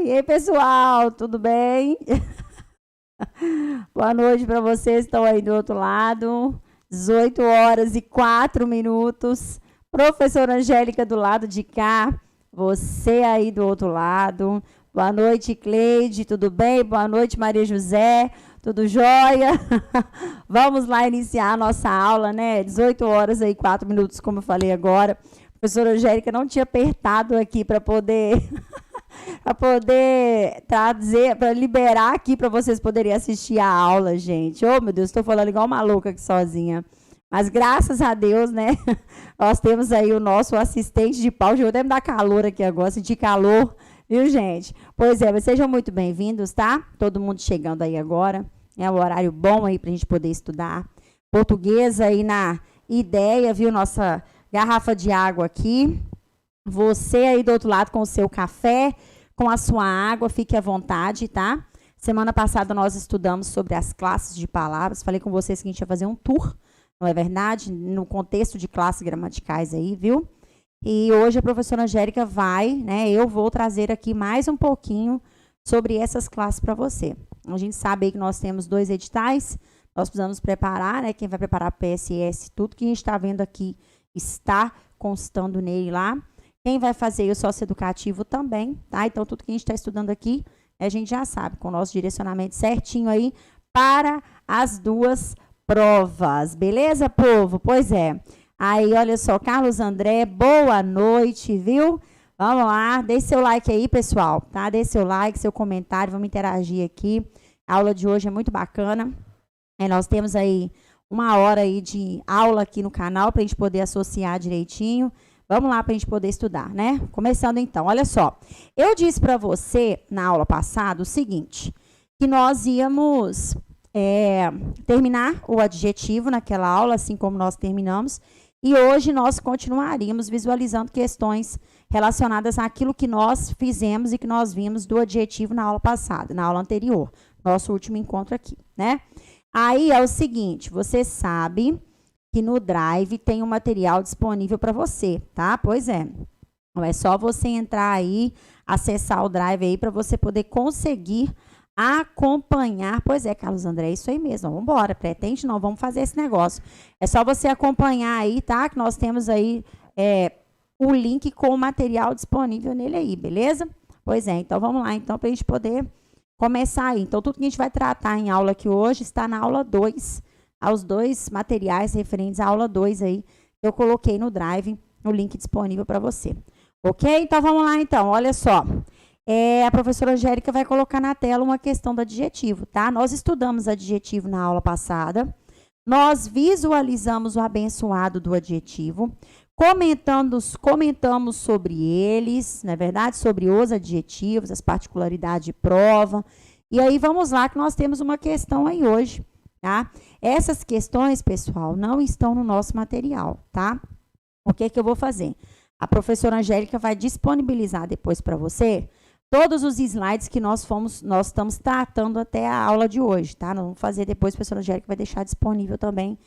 E aí, pessoal, tudo bem? Boa noite para vocês que estão aí do outro lado. 18 horas e 4 minutos. Professora Angélica do lado de cá. Você aí do outro lado. Boa noite, Cleide, tudo bem? Boa noite, Maria José. Tudo jóia? Vamos lá iniciar a nossa aula, né? 18 horas e 4 minutos, como eu falei agora. A professora Angélica não tinha apertado aqui para poder trazer, para liberar aqui para vocês poderem assistir a aula, gente. Oh, meu Deus, estou falando igual uma louca aqui sozinha. Mas graças a Deus, né? Nós temos aí o nosso assistente de palco. Eu vou até me dar calor aqui agora, sentir calor, viu, gente? Pois é, mas sejam muito bem-vindos, tá? Todo mundo chegando aí agora. É um horário bom aí para a gente poder estudar. Português aí na ideia, viu? Nossa garrafa de água aqui. Você aí do outro lado com o seu café, com a sua água, fique à vontade, tá? Semana passada nós estudamos sobre as classes de palavras. Falei com vocês que a gente ia fazer um tour, não é verdade? No contexto de classes gramaticais aí, viu? E hoje a professora Angélica vai, né? Eu vou trazer aqui mais um pouquinho sobre essas classes para você. A gente sabe aí que nós temos 2 editais, nós precisamos preparar, né? Quem vai preparar a PSS, tudo que a gente está vendo aqui está constando nele lá. Quem vai fazer o socioeducativo também, tá? Então, tudo que a gente está estudando aqui, a gente já sabe, com o nosso direcionamento certinho aí para as 2 provas. Beleza, povo? Pois é. Aí, olha só, Carlos André, boa noite, viu? Vamos lá, deixe seu like aí, pessoal, tá? Deixe seu like, seu comentário, vamos interagir aqui. A aula de hoje é muito bacana. Nós temos aí 1 hora aí de aula aqui no canal para a gente poder associar direitinho. Vamos lá para a gente poder estudar, né? Começando então, olha só. Eu disse para você, na aula passada, o seguinte, que nós íamos terminar o adjetivo naquela aula, assim como nós terminamos, e hoje nós continuaríamos visualizando questões relacionadas àquilo que nós fizemos e que nós vimos do adjetivo na aula passada, na aula anterior, nosso último encontro aqui, né? Aí é o seguinte, você sabe que no Drive tem um material disponível para você, tá? Pois é. É só você entrar aí, acessar o Drive aí para você poder conseguir acompanhar. Pois é, Carlos André, é isso aí mesmo. Vamos embora, pretende não, vamos fazer esse negócio. É só você acompanhar aí, tá? Que nós temos aí o link com o material disponível nele aí, beleza? Pois é, então vamos lá, então, para a gente poder começar aí. Então, tudo que a gente vai tratar em aula aqui hoje está na aula 2, aos 2 materiais referentes à aula 2 aí, que eu coloquei no Drive, o link disponível para você. Ok? Então, vamos lá, então. Olha só. A professora Angélica vai colocar na tela uma questão do adjetivo, tá? Nós estudamos adjetivo na aula passada. Nós visualizamos o abençoado do adjetivo, comentamos sobre eles, não é verdade? Sobre os adjetivos, as particularidades de prova. E aí, vamos lá, que nós temos uma questão aí hoje, tá? Essas questões, pessoal, não estão no nosso material, tá? O que eu vou fazer? A professora Angélica vai disponibilizar depois para você todos os slides que nós estamos tratando até a aula de hoje, tá? Nós vamos fazer depois, a professora Angélica vai deixar disponível também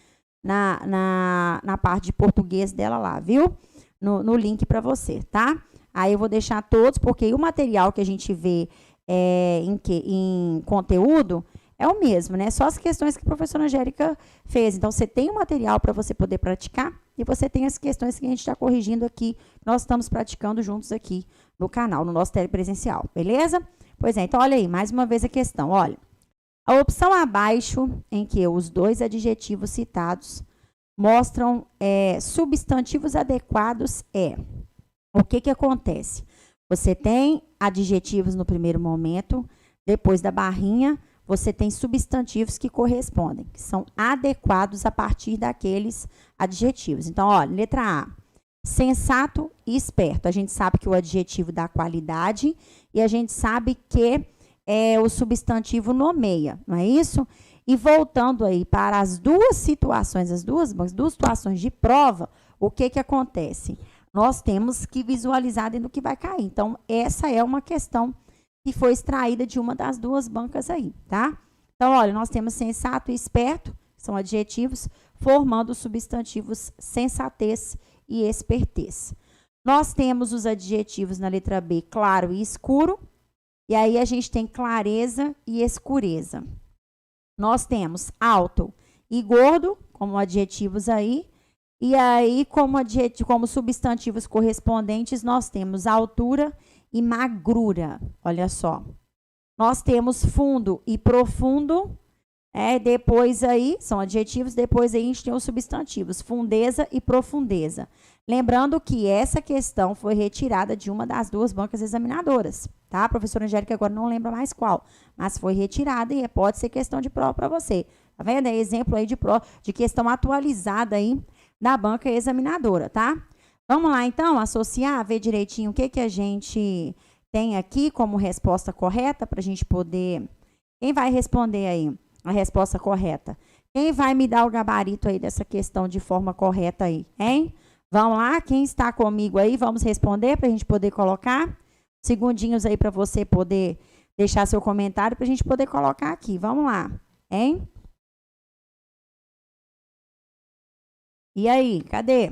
na parte de português dela lá, viu? No link para você, tá? Aí eu vou deixar todos, porque o material que a gente vê em conteúdo é o mesmo, né? Só as questões que a professora Angélica fez. Então, você tem o material para você poder praticar e você tem as questões que a gente está corrigindo aqui, nós estamos praticando juntos aqui no canal, no nosso telepresencial, beleza? Pois é, então, olha aí, mais uma vez a questão, olha. A opção abaixo, em que os 2 adjetivos citados mostram substantivos adequados o que acontece? Você tem adjetivos no primeiro momento, depois da barrinha, você tem substantivos que correspondem, que são adequados a partir daqueles adjetivos. Então, olha, letra A, sensato e esperto. A gente sabe que o adjetivo dá qualidade e a gente sabe que o substantivo nomeia, não é isso? E voltando aí para as 2 situações, as duas situações de prova, o que acontece? Nós temos que visualizar dentro do que vai cair. Então, essa é uma questão que foi extraída de uma das 2 bancas aí, tá? Então, olha, nós temos sensato e esperto, são adjetivos, formando os substantivos sensatez e espertez. Nós temos os adjetivos na letra B, claro e escuro, E aí a gente tem clareza e escureza. Nós temos alto e gordo como adjetivos aí. E aí, como substantivos correspondentes, nós temos altura e magrura. Olha só. Nós temos fundo e profundo. Depois aí, são adjetivos, depois aí a gente tem os substantivos, fundeza e profundeza. Lembrando que essa questão foi retirada de uma das duas bancas examinadoras, tá? A professora Angélica agora não lembra mais qual, mas foi retirada e pode ser questão de prova para você. Tá vendo? É exemplo aí de questão atualizada aí da banca examinadora, tá? Vamos lá, então, associar, ver direitinho o que a gente tem aqui como resposta correta para a gente poder... Quem vai responder aí a resposta correta? Quem vai me dar o gabarito aí dessa questão de forma correta aí, hein? Vamos lá, quem está comigo aí, vamos responder para a gente poder colocar. Segundinhos aí para você poder deixar seu comentário para a gente poder colocar aqui. Vamos lá, hein? E aí, cadê?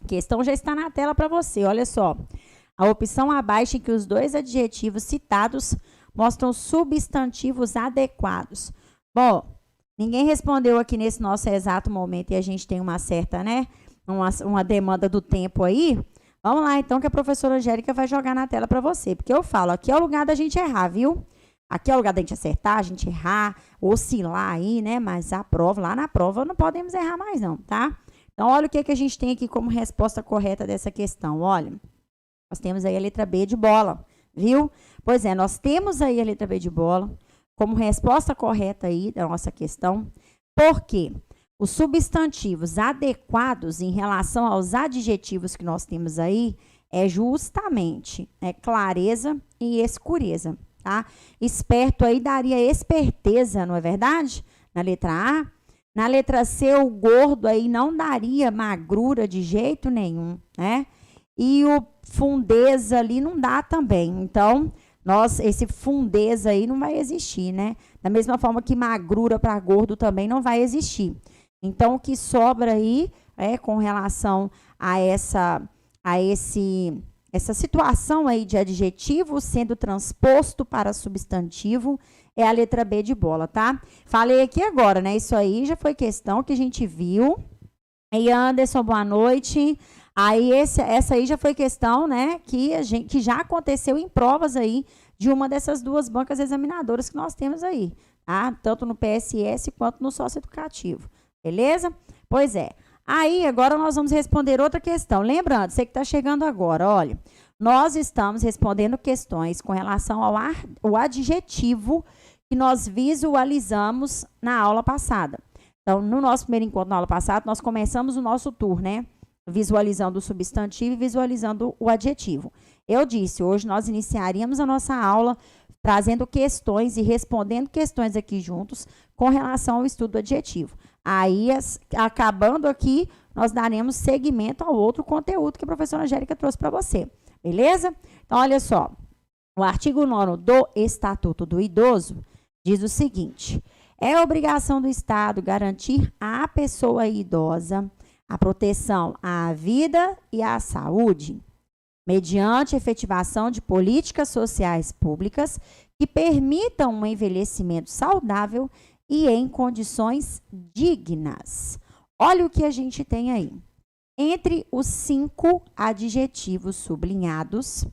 A questão já está na tela para você, olha só. A opção abaixo em que os dois adjetivos citados mostram substantivos adequados. Bom, ninguém respondeu aqui nesse nosso exato momento e a gente tem uma certa, né? Uma demanda do tempo aí. Vamos lá, então, que a professora Angélica vai jogar na tela para você. Porque eu falo, aqui é o lugar da gente errar, viu? Aqui é o lugar da gente acertar, a gente errar, oscilar aí, né? Mas a prova, lá na prova, não podemos errar mais não, tá? Então, olha o que a gente tem aqui como resposta correta dessa questão. Olha, nós temos aí a letra B de bola, viu? Pois é, nós temos aí a letra B de bola como resposta correta aí da nossa questão. Por quê? Os substantivos adequados em relação aos adjetivos que nós temos aí é justamente clareza e escureza, tá? Esperto aí daria esperteza, não é verdade? Na letra A. Na letra C, o gordo aí não daria magrura de jeito nenhum, né? E o fundeza ali não dá também. Então, esse fundeza aí não vai existir, né? Da mesma forma que magrura para gordo também não vai existir. Então, o que sobra aí, com relação a essa situação aí de adjetivo sendo transposto para substantivo, é a letra B de bola, tá? Falei aqui agora, né? Isso aí já foi questão que a gente viu. E Anderson, boa noite. Aí, essa aí já foi questão, né? Que já aconteceu em provas aí de uma dessas duas bancas examinadoras que nós temos aí, tá? Tanto no PSS quanto no socioeducativo. Beleza? Pois é. Aí, agora nós vamos responder outra questão. Lembrando, você que está chegando agora, olha, nós estamos respondendo questões com relação ao adjetivo que nós visualizamos na aula passada. Então, no nosso primeiro encontro na aula passada, nós começamos o nosso tour, né? Visualizando o substantivo e visualizando o adjetivo. Eu disse, hoje nós iniciaríamos a nossa aula trazendo questões e respondendo questões aqui juntos com relação ao estudo do adjetivo. Aí, acabando aqui, nós daremos seguimento ao outro conteúdo que a professora Angélica trouxe para você. Beleza? Então, olha só. O artigo 9º do Estatuto do Idoso diz o seguinte: é obrigação do Estado garantir à pessoa idosa a proteção à vida e à saúde, mediante efetivação de políticas sociais públicas que permitam um envelhecimento saudável e em condições dignas. Olha o que a gente tem aí. Entre os 5 adjetivos sublinhados,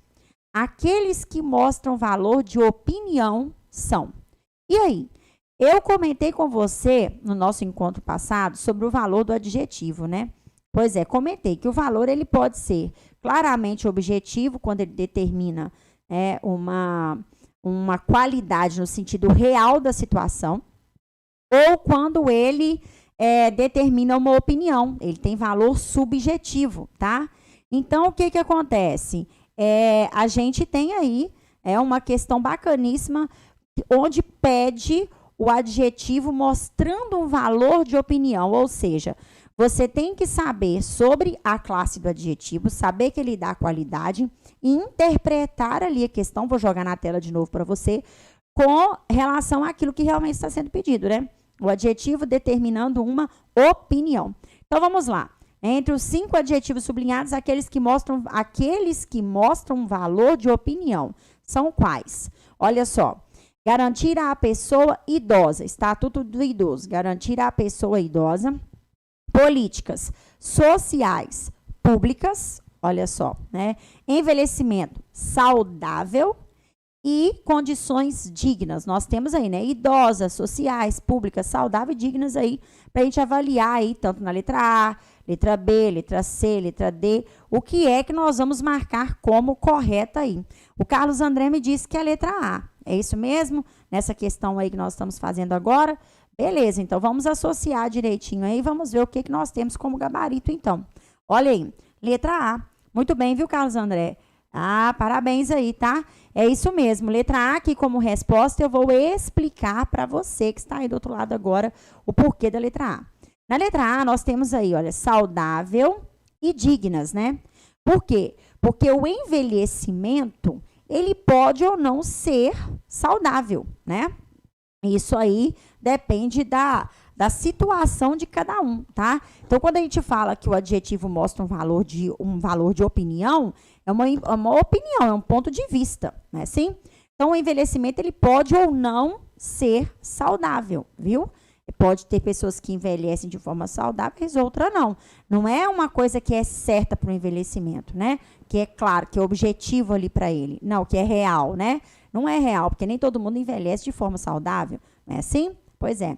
aqueles que mostram valor de opinião são. E aí? Eu comentei com você no nosso encontro passado sobre o valor do adjetivo, né? Pois é, comentei que o valor ele pode ser claramente objetivo quando ele determina uma qualidade no sentido real da situação, ou quando ele determina uma opinião, ele tem valor subjetivo, tá? Então, o que acontece? A gente tem aí uma questão bacaníssima, onde pede o adjetivo mostrando um valor de opinião, ou seja, você tem que saber sobre a classe do adjetivo, saber que ele dá qualidade e interpretar ali a questão, vou jogar na tela de novo para você, com relação àquilo que realmente está sendo pedido, né? O adjetivo determinando uma opinião. Então, vamos lá. Entre os 5 adjetivos sublinhados, aqueles que mostram valor de opinião. são quais? Olha só. Garantir à pessoa idosa, Estatuto do Idoso, garantir à pessoa idosa políticas sociais públicas, olha só, né? Envelhecimento saudável e condições dignas. Nós temos aí, né? Idosas, sociais, públicas, saudáveis e dignas aí, para a gente avaliar aí, tanto na letra A, letra B, letra C, letra D, o que é que nós vamos marcar como correta aí. O Carlos André me disse que é a letra A. É isso mesmo? Nessa questão aí que nós estamos fazendo agora? Beleza, então vamos associar direitinho aí, vamos ver o que nós temos como gabarito, então. Olha aí, letra A. Muito bem, viu, Carlos André? Ah, parabéns aí, tá? É isso mesmo, letra A aqui como resposta, eu vou explicar para você que está aí do outro lado agora o porquê da letra A. Na letra A, nós temos aí, olha, saudável e dignas, né? Por quê? Porque o envelhecimento, ele pode ou não ser saudável, né? Isso aí depende da situação de cada um, tá? Então, quando a gente fala que o adjetivo mostra um valor de opinião, é uma opinião, é um ponto de vista, não é assim? Então, o envelhecimento, ele pode ou não ser saudável, viu? Pode ter pessoas que envelhecem de forma saudável, outras não. Não é uma coisa que é certa para o envelhecimento, né? Que é claro, que é objetivo ali para ele. Não, que é real, né? Não é real, porque nem todo mundo envelhece de forma saudável, não é assim? Pois é.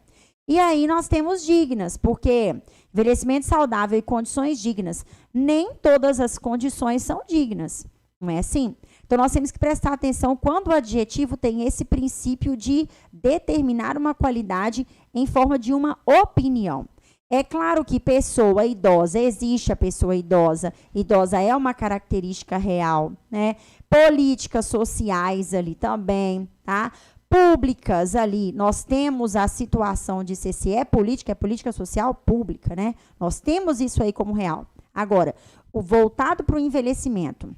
E aí nós temos dignas, porque envelhecimento saudável e condições dignas, nem todas as condições são dignas, não é assim? Então, nós temos que prestar atenção quando o adjetivo tem esse princípio de determinar uma qualidade em forma de uma opinião. É claro que pessoa idosa, existe a pessoa idosa. Idosa é uma característica real, né? Políticas sociais ali também, tá? Públicas ali, nós temos a situação de ser se é política social pública, né? Nós temos isso aí como real. Agora, o voltado para o envelhecimento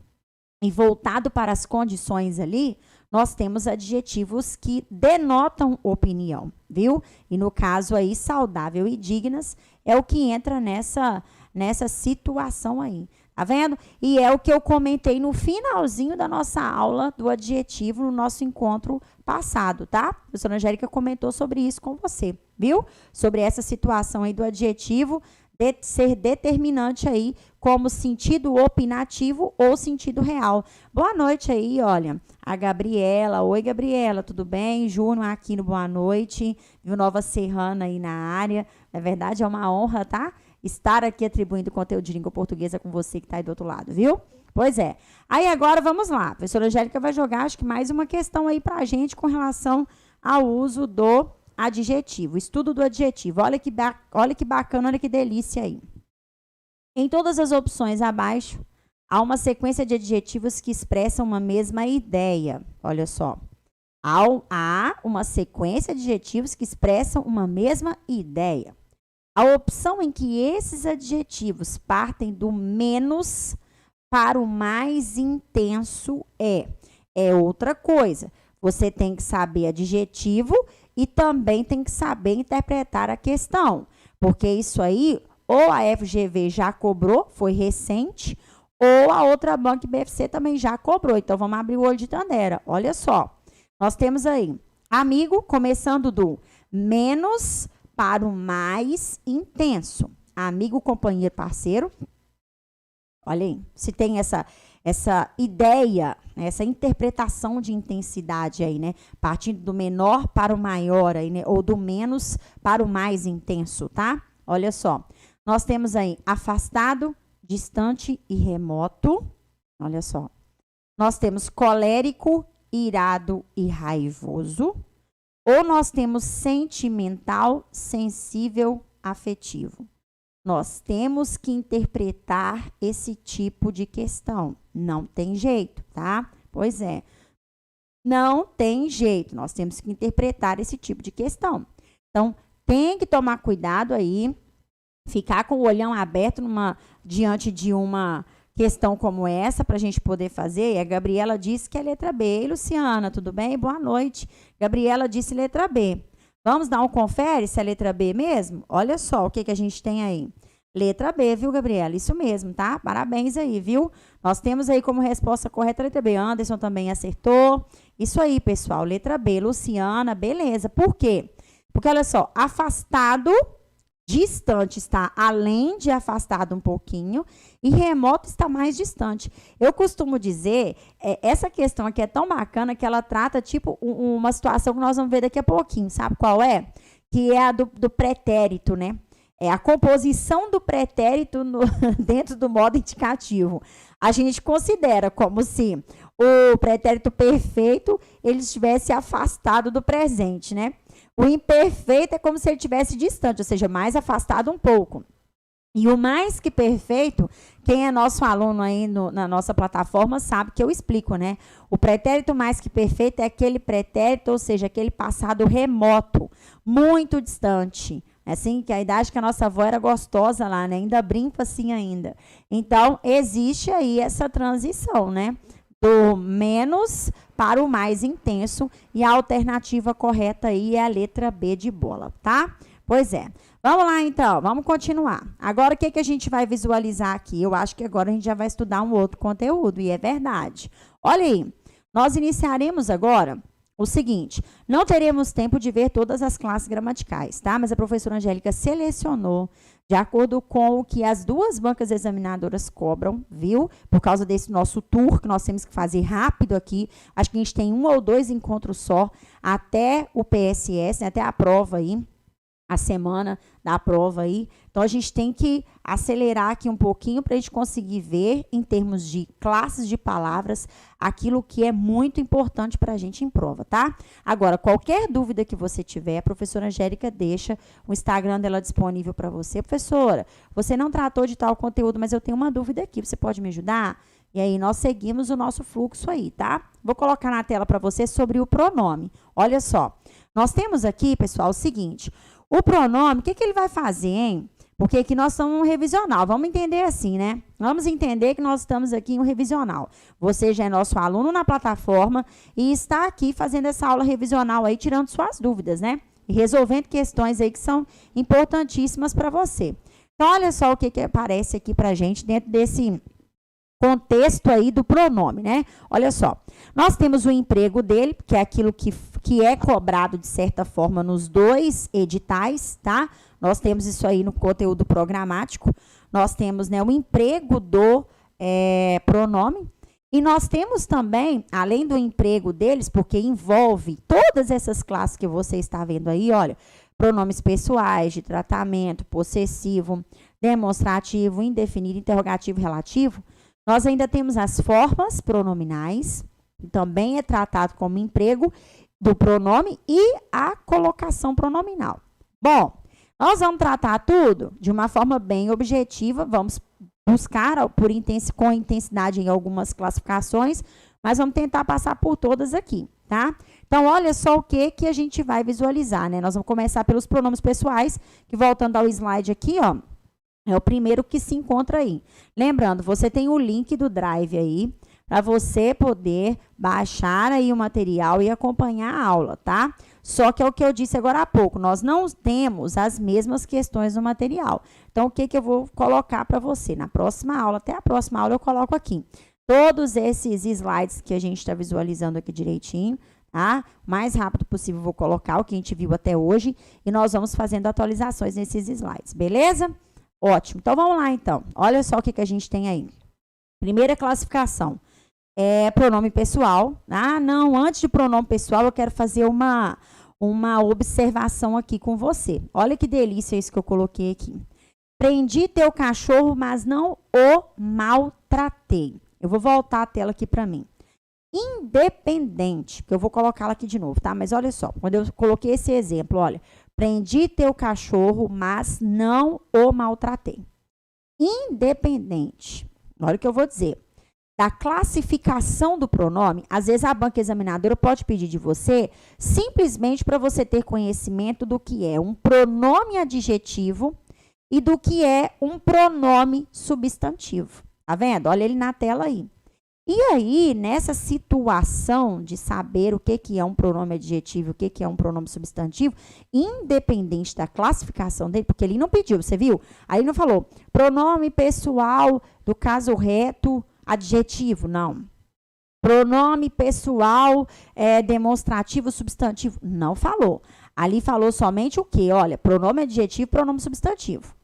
e voltado para as condições ali, nós temos adjetivos que denotam opinião, viu? E no caso aí, saudável e dignas, é o que entra nessa situação aí, tá vendo? E é o que eu comentei no finalzinho da nossa aula do adjetivo no nosso encontro passado, tá? A professora Angélica comentou sobre isso com você, viu? Sobre essa situação aí do adjetivo de ser determinante aí como sentido opinativo ou sentido real. Boa noite aí, olha, a Gabriela. Oi, Gabriela, tudo bem? Júnior aqui no Boa Noite, viu? Nova Serrana aí na área. Na verdade, é uma honra, tá? Estar aqui atribuindo conteúdo de língua portuguesa com você que está aí do outro lado, viu? Pois é. Aí agora, vamos lá. A professora Angélica vai jogar, acho que mais uma questão aí pra gente com relação ao uso do adjetivo, estudo do adjetivo. Olha que bacana, olha que delícia aí. Em todas as opções abaixo, há uma sequência de adjetivos que expressam uma mesma ideia. Olha só. Há uma sequência de adjetivos que expressam uma mesma ideia. A opção em que esses adjetivos partem do menos para o mais intenso é outra coisa. Você tem que saber adjetivo e também tem que saber interpretar a questão, porque isso aí, ou a FGV já cobrou, foi recente, ou a outra banca BFC também já cobrou. Então, vamos abrir o olho de Tandera. Olha só, nós temos aí, amigo, começando do menos para o mais intenso. Amigo, companheiro, parceiro. Olha aí, se tem essa ideia, essa interpretação de intensidade aí, né? Partindo do menor para o maior aí, né? Ou do menos para o mais intenso, tá? Olha só. Nós temos aí afastado, distante e remoto. Olha só. Nós temos colérico, irado e raivoso. Ou nós temos sentimental, sensível, afetivo. Nós temos que interpretar esse tipo de questão. Não tem jeito, tá? Pois é. Não tem jeito. Nós temos que interpretar esse tipo de questão. Então, tem que tomar cuidado aí, ficar com o olhão aberto diante de uma questão como essa, para a gente poder fazer. E a Gabriela disse que é letra B. Ei, Luciana, tudo bem? Boa noite. Gabriela disse letra B. Vamos dar um confere se é letra B mesmo? Olha só o que a gente tem aí. Letra B, viu, Gabriela? Isso mesmo, tá? Parabéns aí, viu? Nós temos aí como resposta correta a letra B. Anderson também acertou. Isso aí, pessoal. Letra B. Luciana, beleza. Por quê? Porque, olha só, afastado, distante está além de afastado um pouquinho e remoto está mais distante. Eu costumo dizer, essa questão aqui é tão bacana que ela trata, tipo, uma situação que nós vamos ver daqui a pouquinho. Sabe qual é? Que é a do pretérito, né? É a composição do pretérito dentro do modo indicativo. A gente considera como se o pretérito perfeito ele estivesse afastado do presente, né? O imperfeito é como se ele estivesse distante, ou seja, mais afastado um pouco. E o mais que perfeito, quem é nosso aluno aí na nossa plataforma sabe que eu explico, né? O pretérito mais que perfeito é aquele pretérito, ou seja, aquele passado remoto, muito distante. Assim, que a idade que a nossa avó era gostosa lá, né? Ainda brinca assim ainda. Então, existe aí essa transição, né? Do menos para o mais intenso. E a alternativa correta aí é a letra B de bola, tá? Pois é. Vamos lá, então. Vamos continuar. Agora, o que a gente vai visualizar aqui? Eu acho que agora a gente já vai estudar um outro conteúdo. E é verdade. Olha aí. Nós iniciaremos agora o seguinte, não teremos tempo de ver todas as classes gramaticais, tá? Mas a professora Angélica selecionou de acordo com o que as duas bancas examinadoras cobram, viu? Por causa desse nosso tour que nós temos que fazer rápido aqui. Acho que a gente tem 1 ou 2 encontros só até o PSS, né? Até a prova aí. A semana da prova aí. Então, a gente tem que acelerar aqui um pouquinho para a gente conseguir ver, em termos de classes de palavras, aquilo que é muito importante para a gente em prova, tá? Agora, qualquer dúvida que você tiver, a professora Angélica deixa o Instagram dela disponível para você. Professora, você não tratou de tal conteúdo, mas eu tenho uma dúvida aqui, você pode me ajudar? E aí, nós seguimos o nosso fluxo aí, tá? Vou colocar na tela para você sobre o pronome. Olha só, nós temos aqui, pessoal, o seguinte... O pronome, o que ele vai fazer, hein? Porque aqui nós estamos em um revisional. Vamos entender assim, né? Vamos entender que nós estamos aqui em um revisional. Você já é nosso aluno na plataforma e está aqui fazendo essa aula revisional aí, tirando suas dúvidas, né? E resolvendo questões aí que são importantíssimas para você. Então, olha só o que aparece aqui para a gente dentro desse contexto aí do pronome, né? Olha só, nós temos o emprego dele, que é aquilo que é cobrado de certa forma nos 2 editais, tá? Nós temos isso aí no conteúdo programático, nós temos, né, o emprego do pronome, e nós temos também, além do emprego deles, porque envolve todas essas classes que você está vendo aí, olha, pronomes pessoais, de tratamento, possessivo, demonstrativo, indefinido, interrogativo, relativo. Nós ainda temos as formas pronominais, que também é tratado como emprego do pronome e a colocação pronominal. Bom, nós vamos tratar tudo de uma forma bem objetiva, vamos buscar com intensidade em algumas classificações, mas vamos tentar passar por todas aqui, tá? Então, olha só o que a gente vai visualizar, né? Nós vamos começar pelos pronomes pessoais, que voltando ao slide aqui, ó, é o primeiro que se encontra aí. Lembrando, você tem o link do Drive aí, para você poder baixar aí o material e acompanhar a aula, tá? Só que é o que eu disse agora há pouco, nós não temos as mesmas questões no material. Então, o que eu vou colocar para você? Na próxima aula, até a próxima aula eu coloco aqui. Todos esses slides que a gente está visualizando aqui direitinho, tá? O mais rápido possível eu vou colocar o que a gente viu até hoje e nós vamos fazendo atualizações nesses slides, beleza? Ótimo. Então, vamos lá, então. Olha só o que a gente tem aí. Primeira classificação. Pronome pessoal. Ah, não, antes de pronome pessoal, eu quero fazer uma observação aqui com você. Olha que delícia isso que eu coloquei aqui. Prendi teu cachorro, mas não o maltratei. Eu vou voltar a tela aqui para mim. Independente, que eu vou colocá-la aqui de novo, tá? Mas olha só, quando eu coloquei esse exemplo, olha, prendi teu cachorro, mas não o maltratei. Independente, olha o que eu vou dizer, da classificação do pronome, às vezes a banca examinadora pode pedir de você simplesmente para você ter conhecimento do que é um pronome adjetivo e do que é um pronome substantivo. Tá vendo? Olha ele na tela aí. E aí, nessa situação de saber o que é um pronome adjetivo, o que é um pronome substantivo, independente da classificação dele, porque ele não pediu, você viu? Aí não falou pronome pessoal do caso reto adjetivo, não. Pronome pessoal demonstrativo substantivo, não falou. Ali falou somente o quê? Olha, pronome adjetivo, pronome substantivo,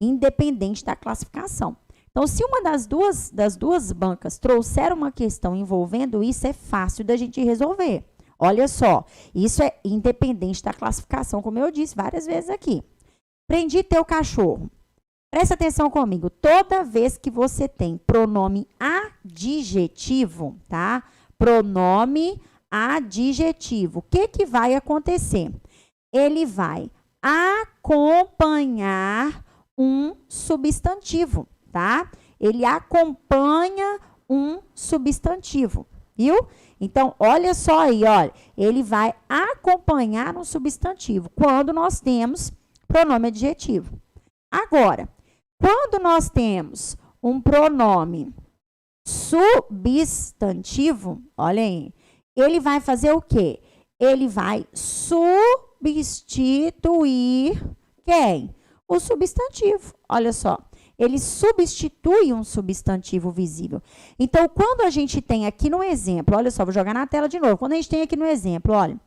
independente da classificação. Então, se uma das duas bancas trouxer uma questão envolvendo isso, é fácil da gente resolver. Olha só, isso é independente da classificação, como eu disse várias vezes aqui. Prendi teu cachorro. Presta atenção comigo. Toda vez que você tem pronome adjetivo, tá? Pronome adjetivo. O que vai acontecer? Ele vai acompanhar um substantivo, tá? Ele acompanha um substantivo, viu? Então, olha só aí, olha. Ele vai acompanhar um substantivo quando nós temos pronome adjetivo. Agora, quando nós temos um pronome substantivo, olha aí, ele vai fazer o quê? Ele vai substituir quem? O substantivo, olha só. Ele substitui um substantivo visível. Então, quando a gente tem aqui no exemplo, olha só, vou jogar na tela de novo. Quando a gente tem aqui no exemplo, olha,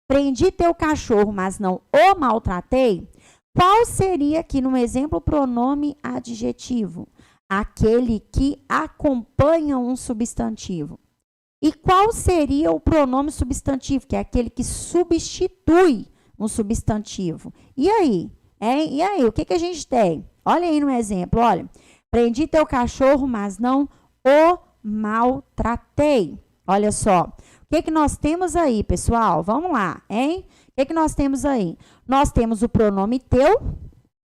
prendi teu cachorro, mas não o maltratei, qual seria aqui no exemplo o pronome adjetivo? Aquele que acompanha um substantivo. E qual seria o pronome substantivo? Que é aquele que substitui um substantivo. E aí? E aí, o que a gente tem? Olha aí no exemplo, olha. Prendi teu cachorro, mas não o maltratei. Olha só. O que nós temos aí, pessoal? Vamos lá, hein? O que nós temos aí? Nós temos o pronome teu,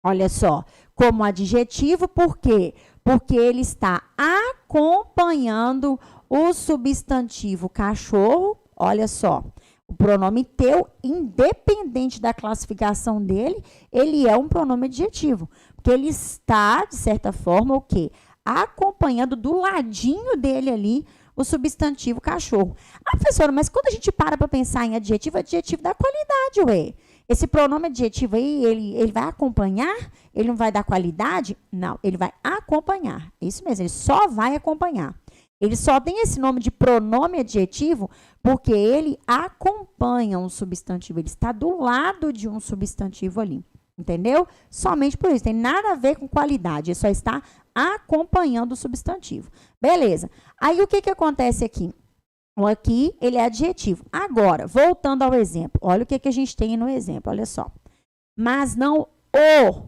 olha só, como adjetivo, por quê? Porque ele está acompanhando o substantivo cachorro, olha só. O pronome teu, independente da classificação dele, ele é um pronome adjetivo. Porque ele está, de certa forma, o quê? Acompanhando do ladinho dele ali o substantivo cachorro. Ah, professora, mas quando a gente para pensar em adjetivo, adjetivo dá qualidade, ué. Esse pronome adjetivo aí, ele vai acompanhar? Ele não vai dar qualidade? Não, ele vai acompanhar. É isso mesmo, ele só vai acompanhar. Ele só tem esse nome de pronome adjetivo porque ele acompanha um substantivo. Ele está do lado de um substantivo ali. Entendeu? Somente por isso. Tem nada a ver com qualidade. Ele só está acompanhando o substantivo. Beleza. Aí, o que acontece aqui? Aqui, ele é adjetivo. Agora, voltando ao exemplo. Olha o que a gente tem no exemplo. Olha só. Mas não o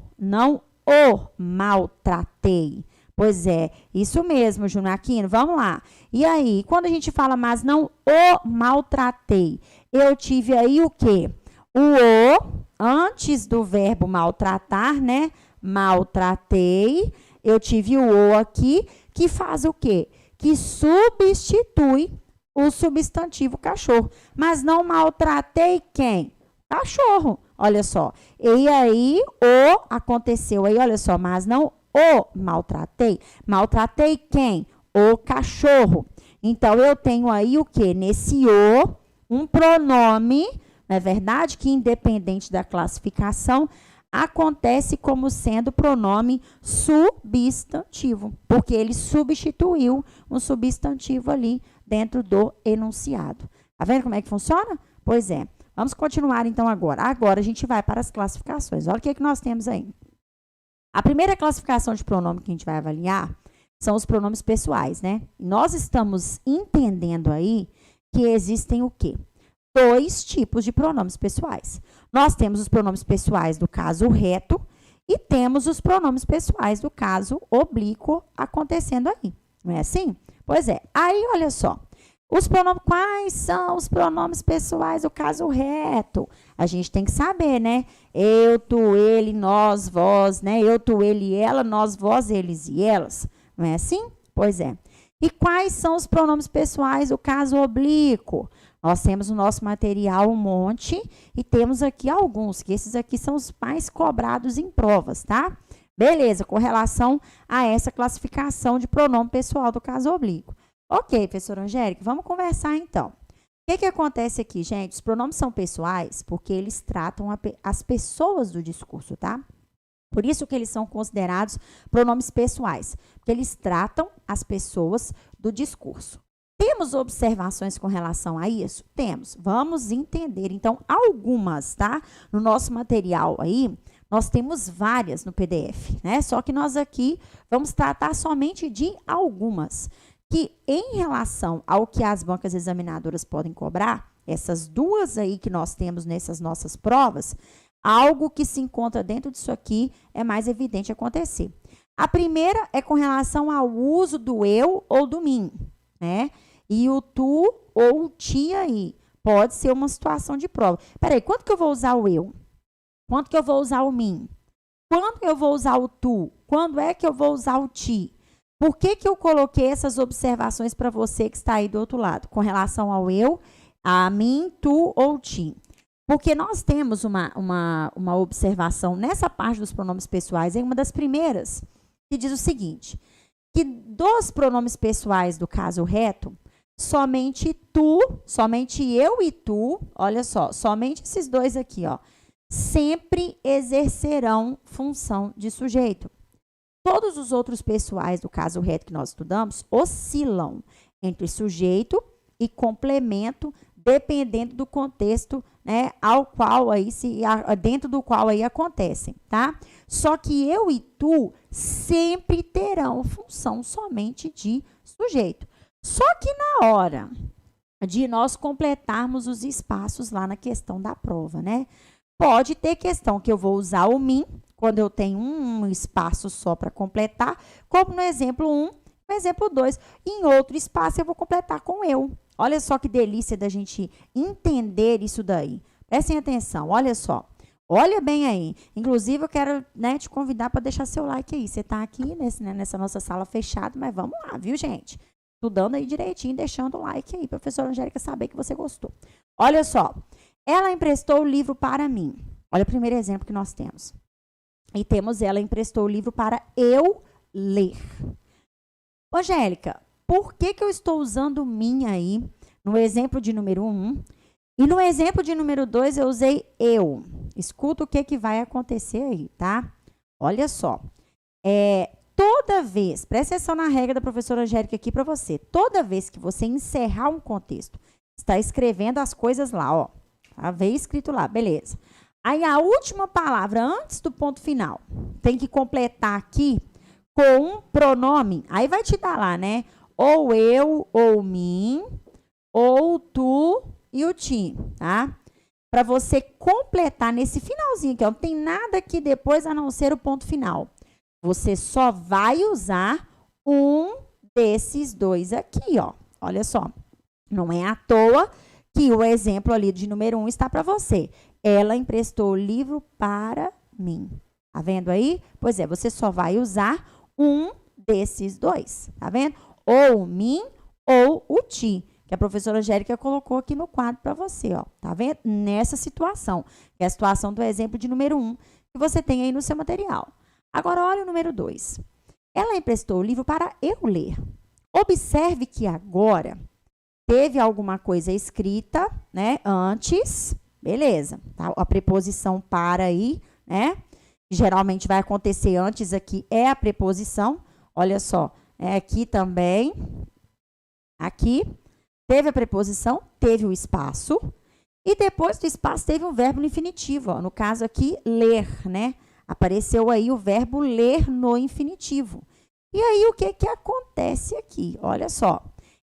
maltratei. Pois é, isso mesmo, Júnior Aquino. Vamos lá. E aí, quando a gente fala, mas não o maltratei, eu tive aí o quê? O antes do verbo maltratar, né? Maltratei. Eu tive o aqui, que faz o quê? Que substitui o substantivo cachorro. Mas não maltratei quem? Cachorro. Olha só. E aí, o aconteceu aí, olha só, mas não o maltratei. Maltratei quem? O cachorro. Então, eu tenho aí o quê? Nesse o, um pronome, não é verdade? Que independente da classificação, acontece como sendo pronome substantivo, porque ele substituiu um substantivo ali dentro do enunciado. Tá vendo como é que funciona? Pois é. Vamos continuar então agora. Agora a gente vai para as classificações. Olha o que nós temos aí. A primeira classificação de pronome que a gente vai avaliar são os pronomes pessoais, né? Nós estamos entendendo aí que existem o quê? 2 tipos de pronomes pessoais. Nós temos os pronomes pessoais do caso reto e temos os pronomes pessoais do caso oblíquo acontecendo aí. Não é assim? Pois é. Aí, olha só. Quais são os pronomes pessoais do caso reto? A gente tem que saber, né? Eu, tu, ele, nós, vós, né? Eu, tu, ele, ela, nós, vós, eles e elas. Não é assim? Pois é. E quais são os pronomes pessoais do caso oblíquo? Nós temos no nosso material um monte e temos aqui alguns, que esses aqui são os mais cobrados em provas, tá? Beleza, com relação a essa classificação de pronome pessoal do caso oblíquo. Ok, professora Angélica, vamos conversar então. O que acontece aqui, gente? Os pronomes são pessoais porque eles tratam as pessoas do discurso, tá? Por isso que eles são considerados pronomes pessoais, porque eles tratam as pessoas do discurso. Temos observações com relação a isso? Temos. Vamos entender, então, algumas, tá? No nosso material aí, nós temos várias no PDF, né? Só que nós aqui vamos tratar somente de algumas, que em relação ao que as bancas examinadoras podem cobrar, essas duas aí que nós temos nessas nossas provas, algo que se encontra dentro disso aqui é mais evidente acontecer. A primeira é com relação ao uso do eu ou do mim, né? E o tu ou o ti aí pode ser uma situação de prova. Peraí, quanto que eu vou usar o eu? Quanto que eu vou usar o mim? Quando eu vou usar o tu? Quando é que eu vou usar o ti? Por que eu coloquei essas observações para você que está aí do outro lado? Com relação ao eu, a mim, tu ou ti. Porque nós temos uma observação nessa parte dos pronomes pessoais, em uma das primeiras, que diz o seguinte, que dos pronomes pessoais do caso reto, somente tu, somente eu e tu, olha só, somente esses dois aqui, ó, sempre exercerão função de sujeito. Todos os outros pessoais do caso reto que nós estudamos oscilam entre sujeito e complemento, dependendo do contexto, né, ao qual aí dentro do qual aí acontecem, tá? Só que eu e tu sempre terão função somente de sujeito. Só que na hora de nós completarmos os espaços lá na questão da prova, né? Pode ter questão que eu vou usar o mim, quando eu tenho um espaço só para completar, como no exemplo 1, no exemplo 2. Em outro espaço eu vou completar com eu. Olha só que delícia da gente entender isso daí. Prestem atenção, olha só. Olha bem aí. Inclusive, eu quero, né, te convidar para deixar seu like aí. Você está aqui nessa nossa sala fechada, mas vamos lá, viu, gente? Estudando aí direitinho, deixando o like aí, professora Angélica saber que você gostou. Olha só. Ela emprestou o livro para mim. Olha o primeiro exemplo que nós temos. E temos ela emprestou o livro para eu ler. Angélica, por que eu estou usando mim aí no exemplo de número 1? E no exemplo de número 2 eu usei eu. Escuta o que vai acontecer aí, tá? Olha só. Toda vez, presta atenção na regra da professora Angélica aqui para você. Toda vez que você encerrar um contexto, está escrevendo as coisas lá, ó. Veio escrito lá, beleza. Aí a última palavra antes do ponto final tem que completar aqui com um pronome. Aí vai te dar lá, né? Ou eu, ou mim, ou tu e o ti, tá? Para você completar nesse finalzinho aqui, ó, não tem nada aqui depois a não ser o ponto final. Você só vai usar um desses dois aqui, ó. Olha só. Não é à toa que o exemplo ali de número 1 está para você. Ela emprestou o livro para mim. Tá vendo aí? Pois é, você só vai usar um desses dois. Tá vendo? Ou o mim ou o ti, que a professora Angélica colocou aqui no quadro para você, ó. Tá vendo? Nessa situação, que é a situação do exemplo de número 1, que você tem aí no seu material. Agora, olha o número 2. Ela emprestou o livro para eu ler. Observe que agora teve alguma coisa escrita, né, antes, beleza, tá? A preposição para aí, né, geralmente vai acontecer antes aqui, é a preposição, olha só, aqui também, aqui, teve a preposição, teve o espaço, e depois do espaço teve um verbo no infinitivo, ó, no caso aqui, ler, né, apareceu aí o verbo ler no infinitivo. E aí, o que acontece aqui? Olha só.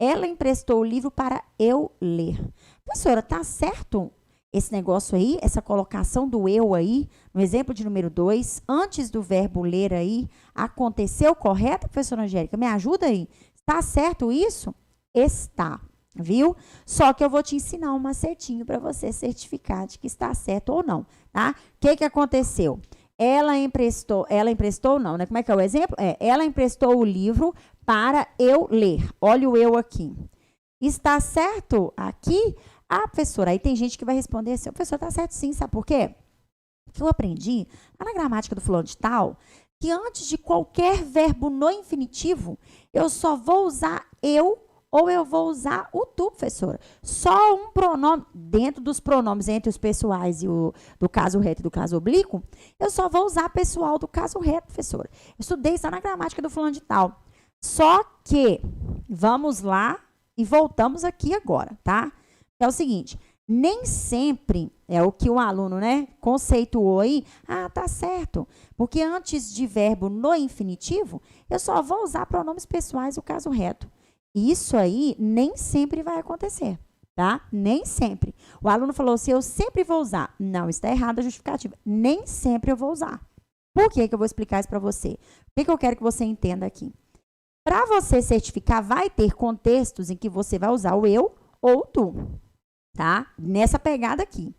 Ela emprestou o livro para eu ler. Professora, tá certo esse negócio aí, essa colocação do eu aí, no exemplo de número 2, antes do verbo ler aí, aconteceu correto, professora Angélica? Me ajuda aí. Está certo isso? Está, viu? Só que eu vou te ensinar um macetinho para você certificar de que está certo ou não, tá? O que aconteceu? Ela emprestou não, né? Como é que é o exemplo? Ela emprestou o livro para eu ler. Olha o eu aqui. Está certo aqui? Ah, professora, aí tem gente que vai responder assim, professora, está certo sim, sabe por quê? Porque eu aprendi, lá na gramática do fulano de tal, que antes de qualquer verbo no infinitivo, eu só vou usar eu ou eu vou usar o tu, professora. Só um pronome, dentro dos pronomes entre os pessoais e o do caso reto e do caso oblíquo, eu só vou usar pessoal do caso reto, professora. Eu estudei isso na gramática do fulano de tal. Só que, vamos lá e voltamos aqui agora, tá? É o seguinte, nem sempre é o que o aluno, né, conceituou aí. Ah, tá certo. Porque antes de verbo no infinitivo, eu só vou usar pronomes pessoais do caso reto. Isso aí nem sempre vai acontecer, tá? Nem sempre. O aluno falou assim, eu sempre vou usar. Não, está errada a justificativa. Nem sempre eu vou usar. Por que que eu vou explicar isso para você? O que eu quero que você entenda aqui? Para você certificar, vai ter contextos em que você vai usar o eu ou o tu, tá? Nessa pegada aqui.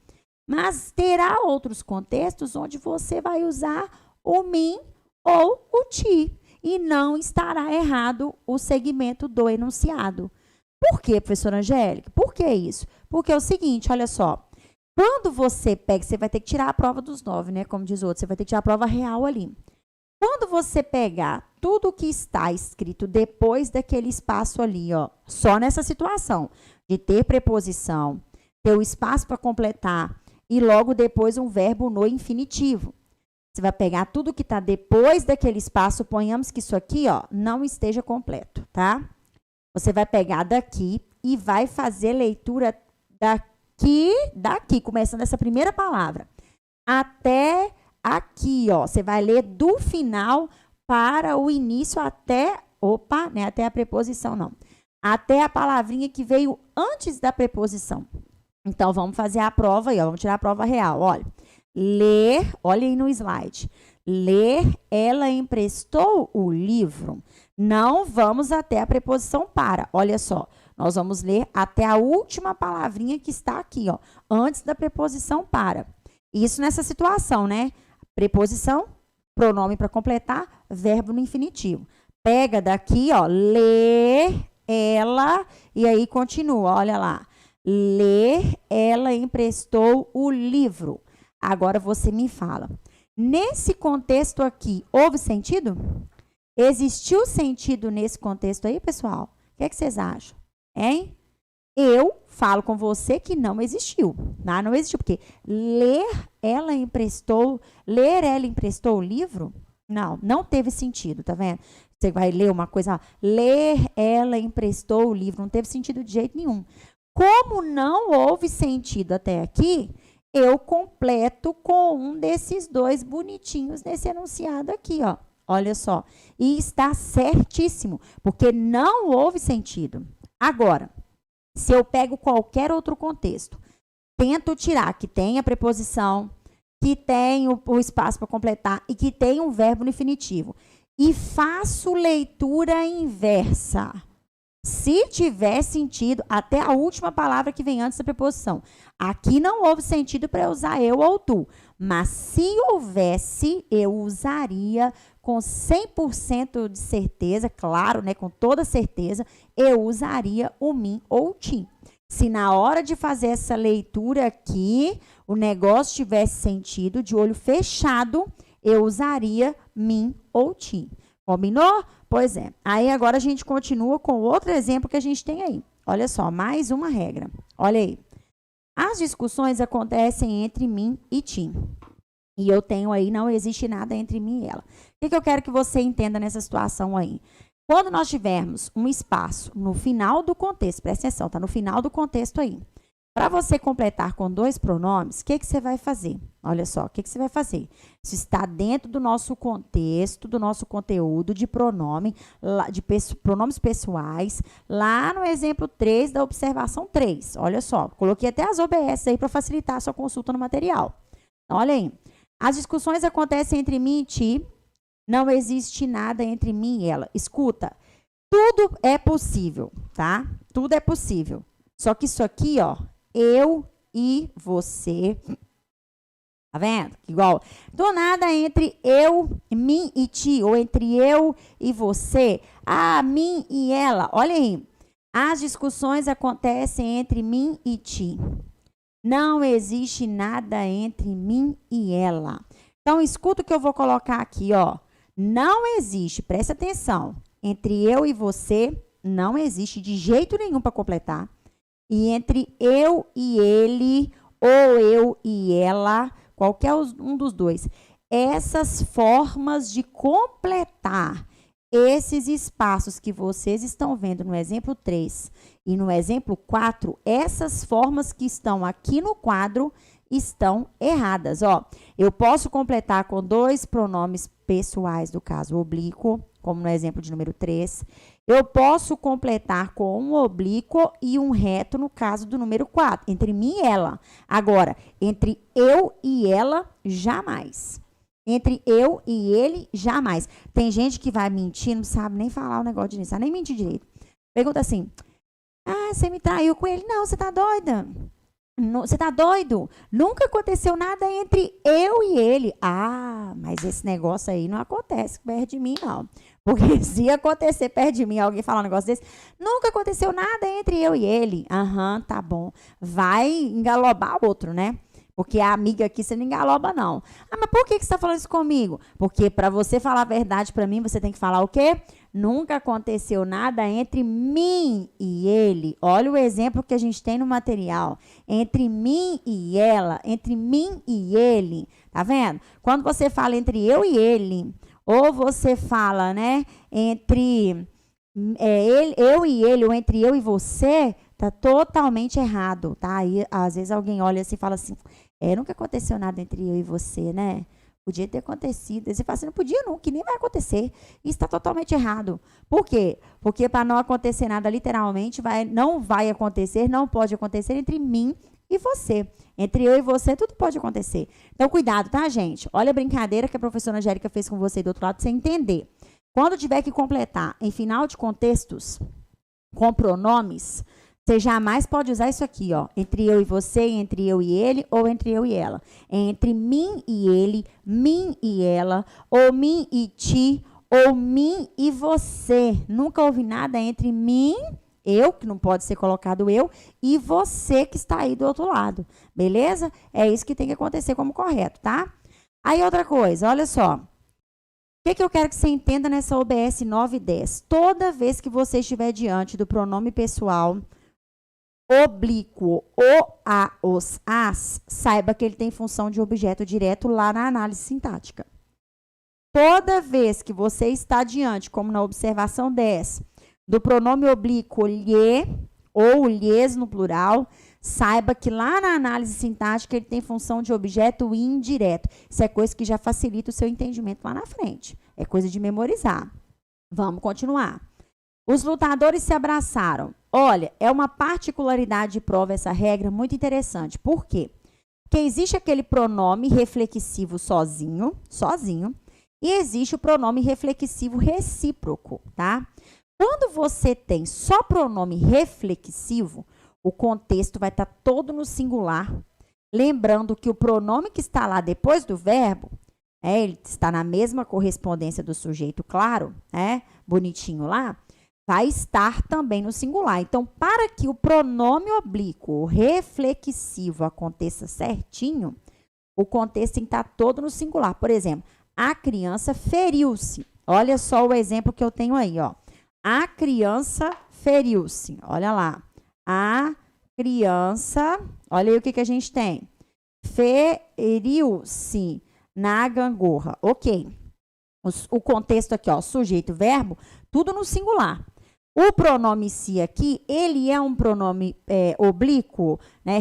Mas terá outros contextos onde você vai usar o mim ou o ti. E não estará errado o segmento do enunciado. Por quê, professora Angélica? Por que isso? Porque é o seguinte, olha só. Quando você pega, você vai ter que tirar a prova dos 9, né? Como diz o outro, você vai ter que tirar a prova real ali. Quando você pegar tudo o que está escrito depois daquele espaço ali, ó, só nessa situação de ter preposição, ter o espaço para completar e logo depois um verbo no infinitivo. Você vai pegar tudo que está depois daquele espaço, ponhamos que isso aqui, ó, não esteja completo, tá? Você vai pegar daqui e vai fazer leitura daqui, começando essa primeira palavra, até aqui, ó. Você vai ler do final para o início até, né, até a preposição, não. Até a palavrinha que veio antes da preposição. Então, vamos fazer a prova aí, ó, vamos tirar a prova real, olha. Ler, olha aí no slide. Ler, ela emprestou o livro. Não vamos até a preposição para. Olha só, nós vamos ler até a última palavrinha que está aqui, ó, antes da preposição para. Isso nessa situação, né? Preposição, pronome para completar, verbo no infinitivo. Pega daqui, ó, ler, ela, e aí continua, olha lá. Ler, ela emprestou o livro. Agora você me fala. Nesse contexto aqui, houve sentido? Existiu sentido nesse contexto aí, pessoal? O que é que vocês acham? Hein? Eu falo com você que não existiu. Tá? Não existiu, porque ler, ela emprestou o livro? Não, não teve sentido, tá vendo? Você vai ler uma coisa, ler, ela emprestou o livro. Não teve sentido de jeito nenhum. Como não houve sentido até aqui, eu completo com um desses dois bonitinhos nesse enunciado aqui, ó. Olha só. E está certíssimo, porque não houve sentido. Agora, se eu pego qualquer outro contexto, tento tirar que tem a preposição, que tem o espaço para completar e que tem um verbo no infinitivo, e faço leitura inversa, se tiver sentido, até a última palavra que vem antes da preposição. Aqui não houve sentido para eu usar eu ou tu. Mas se houvesse, eu usaria com 100% de certeza, claro, né, com toda certeza, eu usaria o mim ou o ti. Se na hora de fazer essa leitura aqui, o negócio tivesse sentido, de olho fechado, eu usaria mim ou ti. Combinou? Pois é. Aí agora a gente continua com outro exemplo que a gente tem aí. Olha só, mais uma regra. Olha aí. As discussões acontecem entre mim e ti. E eu tenho aí, não existe nada entre mim e ela. O que eu quero que você entenda nessa situação aí? Quando nós tivermos um espaço no final do contexto, presta atenção, tá no final do contexto aí. Para você completar com dois pronomes, o que você vai fazer? Olha só, o que você vai fazer? Isso está dentro do nosso contexto, do nosso conteúdo de pronome, de pronomes pessoais, lá no exemplo 3 da observação 3. Olha só, coloquei até as OBS aí para facilitar a sua consulta no material. Olha aí. As discussões acontecem entre mim e ti, não existe nada entre mim e ela. Escuta, tudo é possível, tá? Tudo é possível. Só que isso aqui, ó, eu e você, tá vendo? Igual, do nada entre eu, mim e ti, ou entre eu e você, mim e ela. Olha aí, as discussões acontecem entre mim e ti. Não existe nada entre mim e ela. Então, escuta o que eu vou colocar aqui, ó. Não existe, presta atenção, entre eu e você, não existe de jeito nenhum para completar. E entre eu e ele, ou eu e ela, qualquer um dos dois, essas formas de completar esses espaços que vocês estão vendo no exemplo 3 e no exemplo 4, essas formas que estão aqui no quadro estão erradas. Ó, eu posso completar com 2 pronomes pessoais, do caso oblíquo, como no exemplo de número 3. Eu posso completar com um oblíquo e um reto, no caso do número 4, entre mim e ela. Agora, entre eu e ela, jamais. Entre eu e ele, jamais. Tem gente que vai mentir, não sabe nem falar o negócio direito, sabe nem mentir direito. Pergunta assim, você me traiu com ele? Não, você tá doida? Você tá doido? Nunca aconteceu nada entre eu e ele. Mas esse negócio aí não acontece perto de mim, não. Porque se acontecer perto de mim, alguém falar um negócio desse, nunca aconteceu nada entre eu e ele. Tá bom. Vai engalobar o outro, né? Porque a amiga aqui você não engaloba, não. Mas por que você está falando isso comigo? Porque para você falar a verdade para mim, você tem que falar o quê? Nunca aconteceu nada entre mim e ele. Olha o exemplo que a gente tem no material. Entre mim e ela, entre mim e ele. Tá vendo? Quando você fala entre eu e ele, ou você fala, né, entre eu e ele, ou entre eu e você, tá totalmente errado, tá? Aí, às vezes, alguém olha assim e fala assim, nunca aconteceu nada entre eu e você, né? Podia ter acontecido. Aí você fala assim, não podia não, que nem vai acontecer. Isso está totalmente errado. Por quê? Porque para não acontecer nada, literalmente, não vai acontecer, não pode acontecer entre mim e você. Entre eu e você, tudo pode acontecer. Então, cuidado, tá, gente? Olha a brincadeira que a professora Angélica fez com você do outro lado, pra você entender. Quando tiver que completar em final de contextos com pronomes, você jamais pode usar isso aqui, ó. Entre eu e você, entre eu e ele, ou entre eu e ela. Entre mim e ele, mim e ela, ou mim e ti, ou mim e você. Nunca houve nada entre mim, eu, que não pode ser colocado eu, e você que está aí do outro lado. Beleza? É isso que tem que acontecer como correto, tá? Aí outra coisa, olha só. O que eu quero que você entenda nessa OBS 9 e 10? Toda vez que você estiver diante do pronome pessoal oblíquo, o, a, os, as, saiba que ele tem função de objeto direto lá na análise sintática. Toda vez que você está diante, como na observação 10, do pronome oblíquo lhe, ou lhes no plural, saiba que lá na análise sintática ele tem função de objeto indireto. Isso é coisa que já facilita o seu entendimento lá na frente. É coisa de memorizar. Vamos continuar. Os lutadores se abraçaram. Olha, é uma particularidade de prova essa regra muito interessante. Por quê? Porque existe aquele pronome reflexivo sozinho, e existe o pronome reflexivo recíproco, tá? Quando você tem só pronome reflexivo, o contexto vai estar todo no singular. Lembrando que o pronome que está lá depois do verbo, ele está na mesma correspondência do sujeito, claro, bonitinho lá, vai estar também no singular. Então, para que o pronome oblíquo reflexivo aconteça certinho, o contexto tem que estar todo no singular. Por exemplo, a criança feriu-se. Olha só o exemplo que eu tenho aí, ó. A criança feriu-se. Olha lá. A criança, olha aí o que a gente tem. Feriu-se na gangorra. Ok. O contexto aqui, ó, sujeito, verbo, tudo no singular. O pronome se aqui, ele é um pronome oblíquo, né,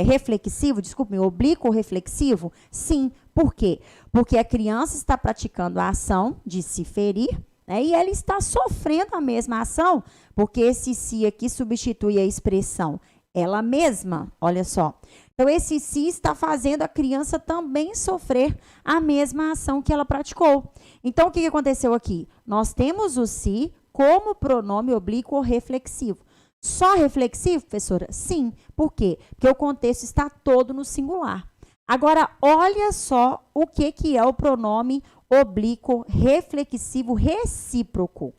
reflexivo, desculpe, oblíquo ou reflexivo? Sim. Por quê? Porque a criança está praticando a ação de se ferir, né, e ela está sofrendo a mesma ação, porque esse se aqui substitui a expressão ela mesma, olha só. Então, esse se está fazendo a criança também sofrer a mesma ação que ela praticou. Então, o que aconteceu aqui? Nós temos o se como pronome oblíquo reflexivo. Só reflexivo, professora? Sim. Por quê? Porque o contexto está todo no singular. Agora, olha só o que é o pronome oblíquo reflexivo recíproco.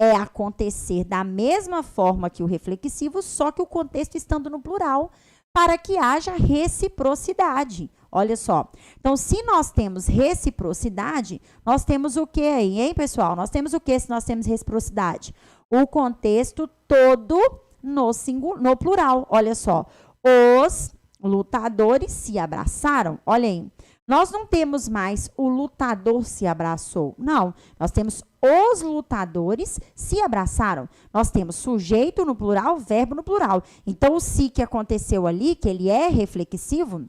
É acontecer da mesma forma que o reflexivo, só que o contexto estando no plural. para que haja reciprocidade. Olha só. Então, se nós temos reciprocidade, nós temos o que aí, hein, pessoal? Nós temos o que se nós temos reciprocidade? O contexto todo no plural. Olha só. Os lutadores se abraçaram. Olha aí. Nós não temos mais o lutador se abraçou. Não. Nós temos os lutadores se abraçaram. Nós temos sujeito no plural, verbo no plural. Então, o se que aconteceu ali, que ele é reflexivo,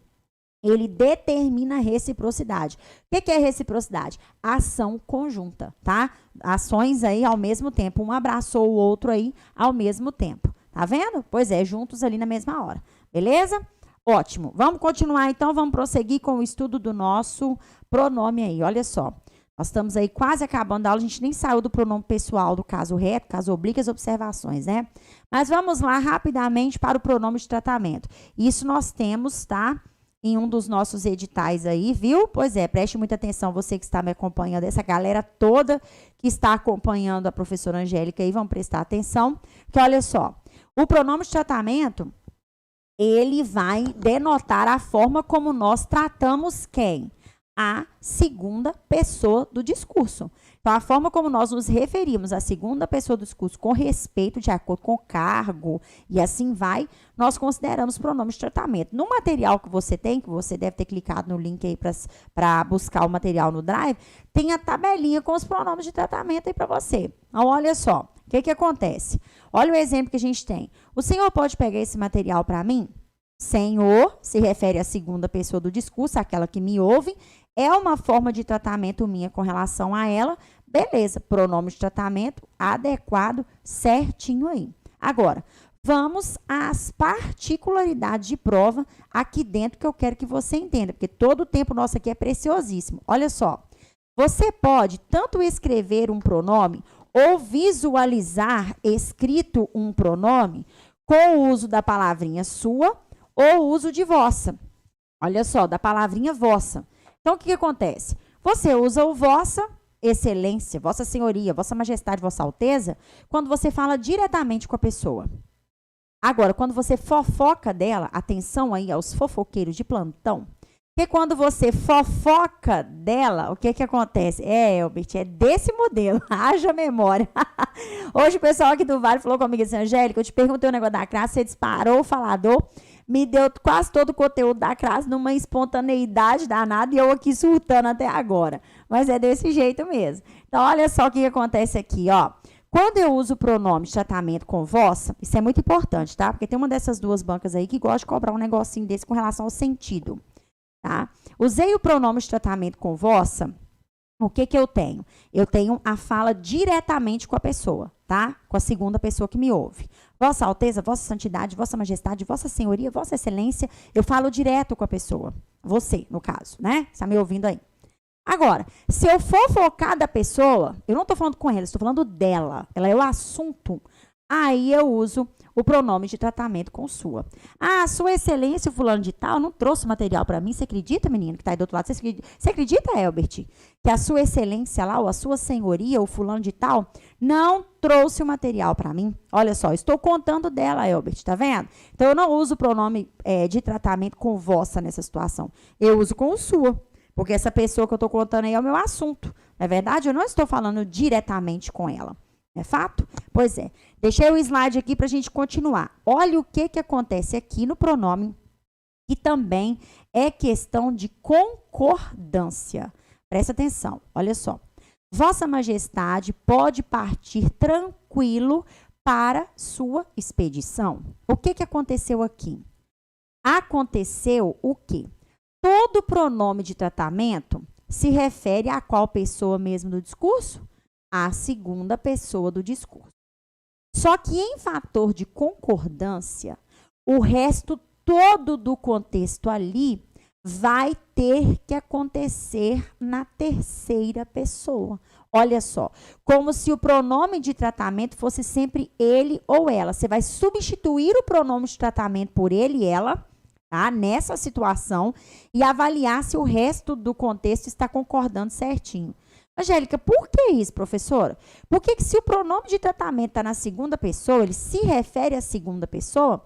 ele determina a reciprocidade. O que é reciprocidade? Ação conjunta, tá? Ações aí ao mesmo tempo. Um abraçou o outro aí ao mesmo tempo. Tá vendo? Pois é, juntos ali na mesma hora. Beleza? Ótimo. Vamos continuar então, vamos prosseguir com o estudo do nosso pronome aí. Olha só. Nós estamos aí quase acabando a aula, a gente nem saiu do pronome pessoal, do caso reto, caso oblíquo, as observações, né? Mas vamos lá rapidamente para o pronome de tratamento. Isso nós temos, tá? Em um dos nossos editais aí, viu? Pois é, preste muita atenção, você que está me acompanhando, essa galera toda que está acompanhando a professora Angélica aí, vamos prestar atenção, que olha só, o pronome de tratamento, ele vai denotar a forma como nós tratamos quem? A segunda pessoa do discurso. Então, a forma como nós nos referimos à segunda pessoa do discurso com respeito, de acordo com o cargo, e assim vai, nós consideramos pronomes de tratamento. No material que você tem, que você deve ter clicado no link aí para buscar o material no Drive, tem a tabelinha com os pronomes de tratamento aí para você. Então, olha só, o que acontece? Olha o exemplo que a gente tem. O senhor pode pegar esse material para mim? Senhor se refere à segunda pessoa do discurso, aquela que me ouve, é uma forma de tratamento minha com relação a ela, beleza, pronome de tratamento adequado, certinho aí. Agora, vamos às particularidades de prova aqui dentro que eu quero que você entenda, porque todo o tempo nosso aqui é preciosíssimo. Olha só, você pode tanto escrever um pronome ou visualizar escrito um pronome com o uso da palavrinha sua ou o uso de vossa. Olha só, da palavrinha vossa. Então, o que acontece? Você usa o vossa excelência, vossa senhoria, vossa majestade, vossa alteza, quando você fala diretamente com a pessoa. Agora, quando você fofoca dela, atenção aí aos fofoqueiros de plantão, porque quando você fofoca dela, o que acontece? Elbert, é desse modelo, haja memória. Hoje o pessoal aqui do Vale falou comigo assim, Angélica, eu te perguntei o negócio da classe, você disparou o falador, me deu quase todo o conteúdo da classe numa espontaneidade danada e eu aqui surtando até agora. Mas é desse jeito mesmo. Então, olha só o que acontece aqui, ó. Quando eu uso o pronome de tratamento com vossa, isso é muito importante, tá? Porque tem uma dessas duas bancas aí que gosta de cobrar um negocinho desse com relação ao sentido, tá? Usei o pronome de tratamento com vossa, o que eu tenho? Eu tenho a fala diretamente com a pessoa, tá? Com a segunda pessoa que me ouve. Vossa Alteza, Vossa Santidade, Vossa Majestade, Vossa Senhoria, Vossa Excelência, eu falo direto com a pessoa. Você, no caso, né? Está me ouvindo aí. Agora, se eu for focar da pessoa, eu não estou falando com ela, estou falando dela. Ela é o assunto. Aí eu uso o pronome de tratamento com sua. Ah, Sua Excelência, o fulano de tal, não trouxe material para mim. Você acredita, menino, que está aí do outro lado? Você acredita, Elbert, que a Sua Excelência lá, ou a Sua Senhoria, o fulano de tal, não trouxe o material para mim? Olha só, estou contando dela, Elbert, tá vendo? Então, eu não uso o pronome de tratamento com vossa nessa situação. Eu uso com o sua, porque essa pessoa que eu estou contando aí é o meu assunto. Não é verdade? Eu não estou falando diretamente com ela. É fato? Pois é. Deixei o slide aqui para a gente continuar. Olha o que acontece aqui no pronome, que também é questão de concordância. Presta atenção, olha só. Vossa Majestade pode partir tranquilo para sua expedição. O que aconteceu aqui? Aconteceu o quê? Todo pronome de tratamento se refere a qual pessoa mesmo do discurso? A segunda pessoa do discurso. Só que em fator de concordância, o resto todo do contexto ali vai ter que acontecer na terceira pessoa. Olha só, como se o pronome de tratamento fosse sempre ele ou ela. Você vai substituir o pronome de tratamento por ele e ela, tá? Nessa situação, e avaliar se o resto do contexto está concordando certinho. Angélica, por que isso, professora? Porque se o pronome de tratamento está na segunda pessoa, ele se refere à segunda pessoa,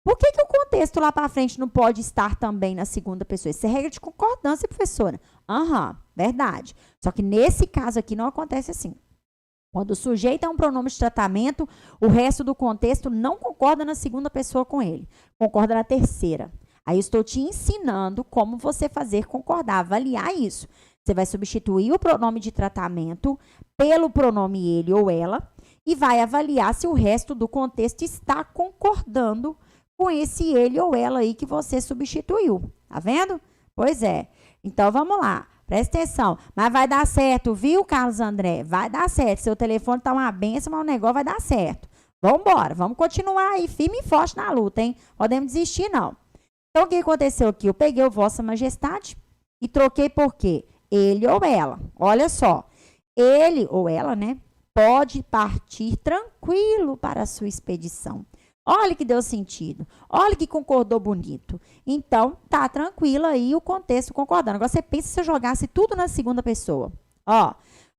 Por que o contexto lá para frente não pode estar também na segunda pessoa? Isso é regra de concordância, professora. Verdade. Só que nesse caso aqui não acontece assim. Quando o sujeito é um pronome de tratamento, o resto do contexto não concorda na segunda pessoa com ele, concorda na terceira. Aí eu estou te ensinando como você fazer concordar, avaliar isso. Você vai substituir o pronome de tratamento pelo pronome ele ou ela e vai avaliar se o resto do contexto está concordando com esse ele ou ela aí que você substituiu. Tá vendo? Pois é. Então, vamos lá. Presta atenção. Mas vai dar certo, viu, Carlos André? Vai dar certo. Seu telefone tá uma benção, mas o negócio vai dar certo. Vamos embora. Vamos continuar aí firme e forte na luta, hein? Podemos desistir, não. Então, o que aconteceu aqui? Eu peguei o Vossa Majestade e troquei por quê? Ele ou ela. Olha só. Ele ou ela, né? Pode partir tranquilo para a sua expedição. Olha que deu sentido. Olha que concordou bonito. Então, tá tranquilo aí o contexto concordando. Agora, você pensa se eu jogasse tudo na segunda pessoa. Ó,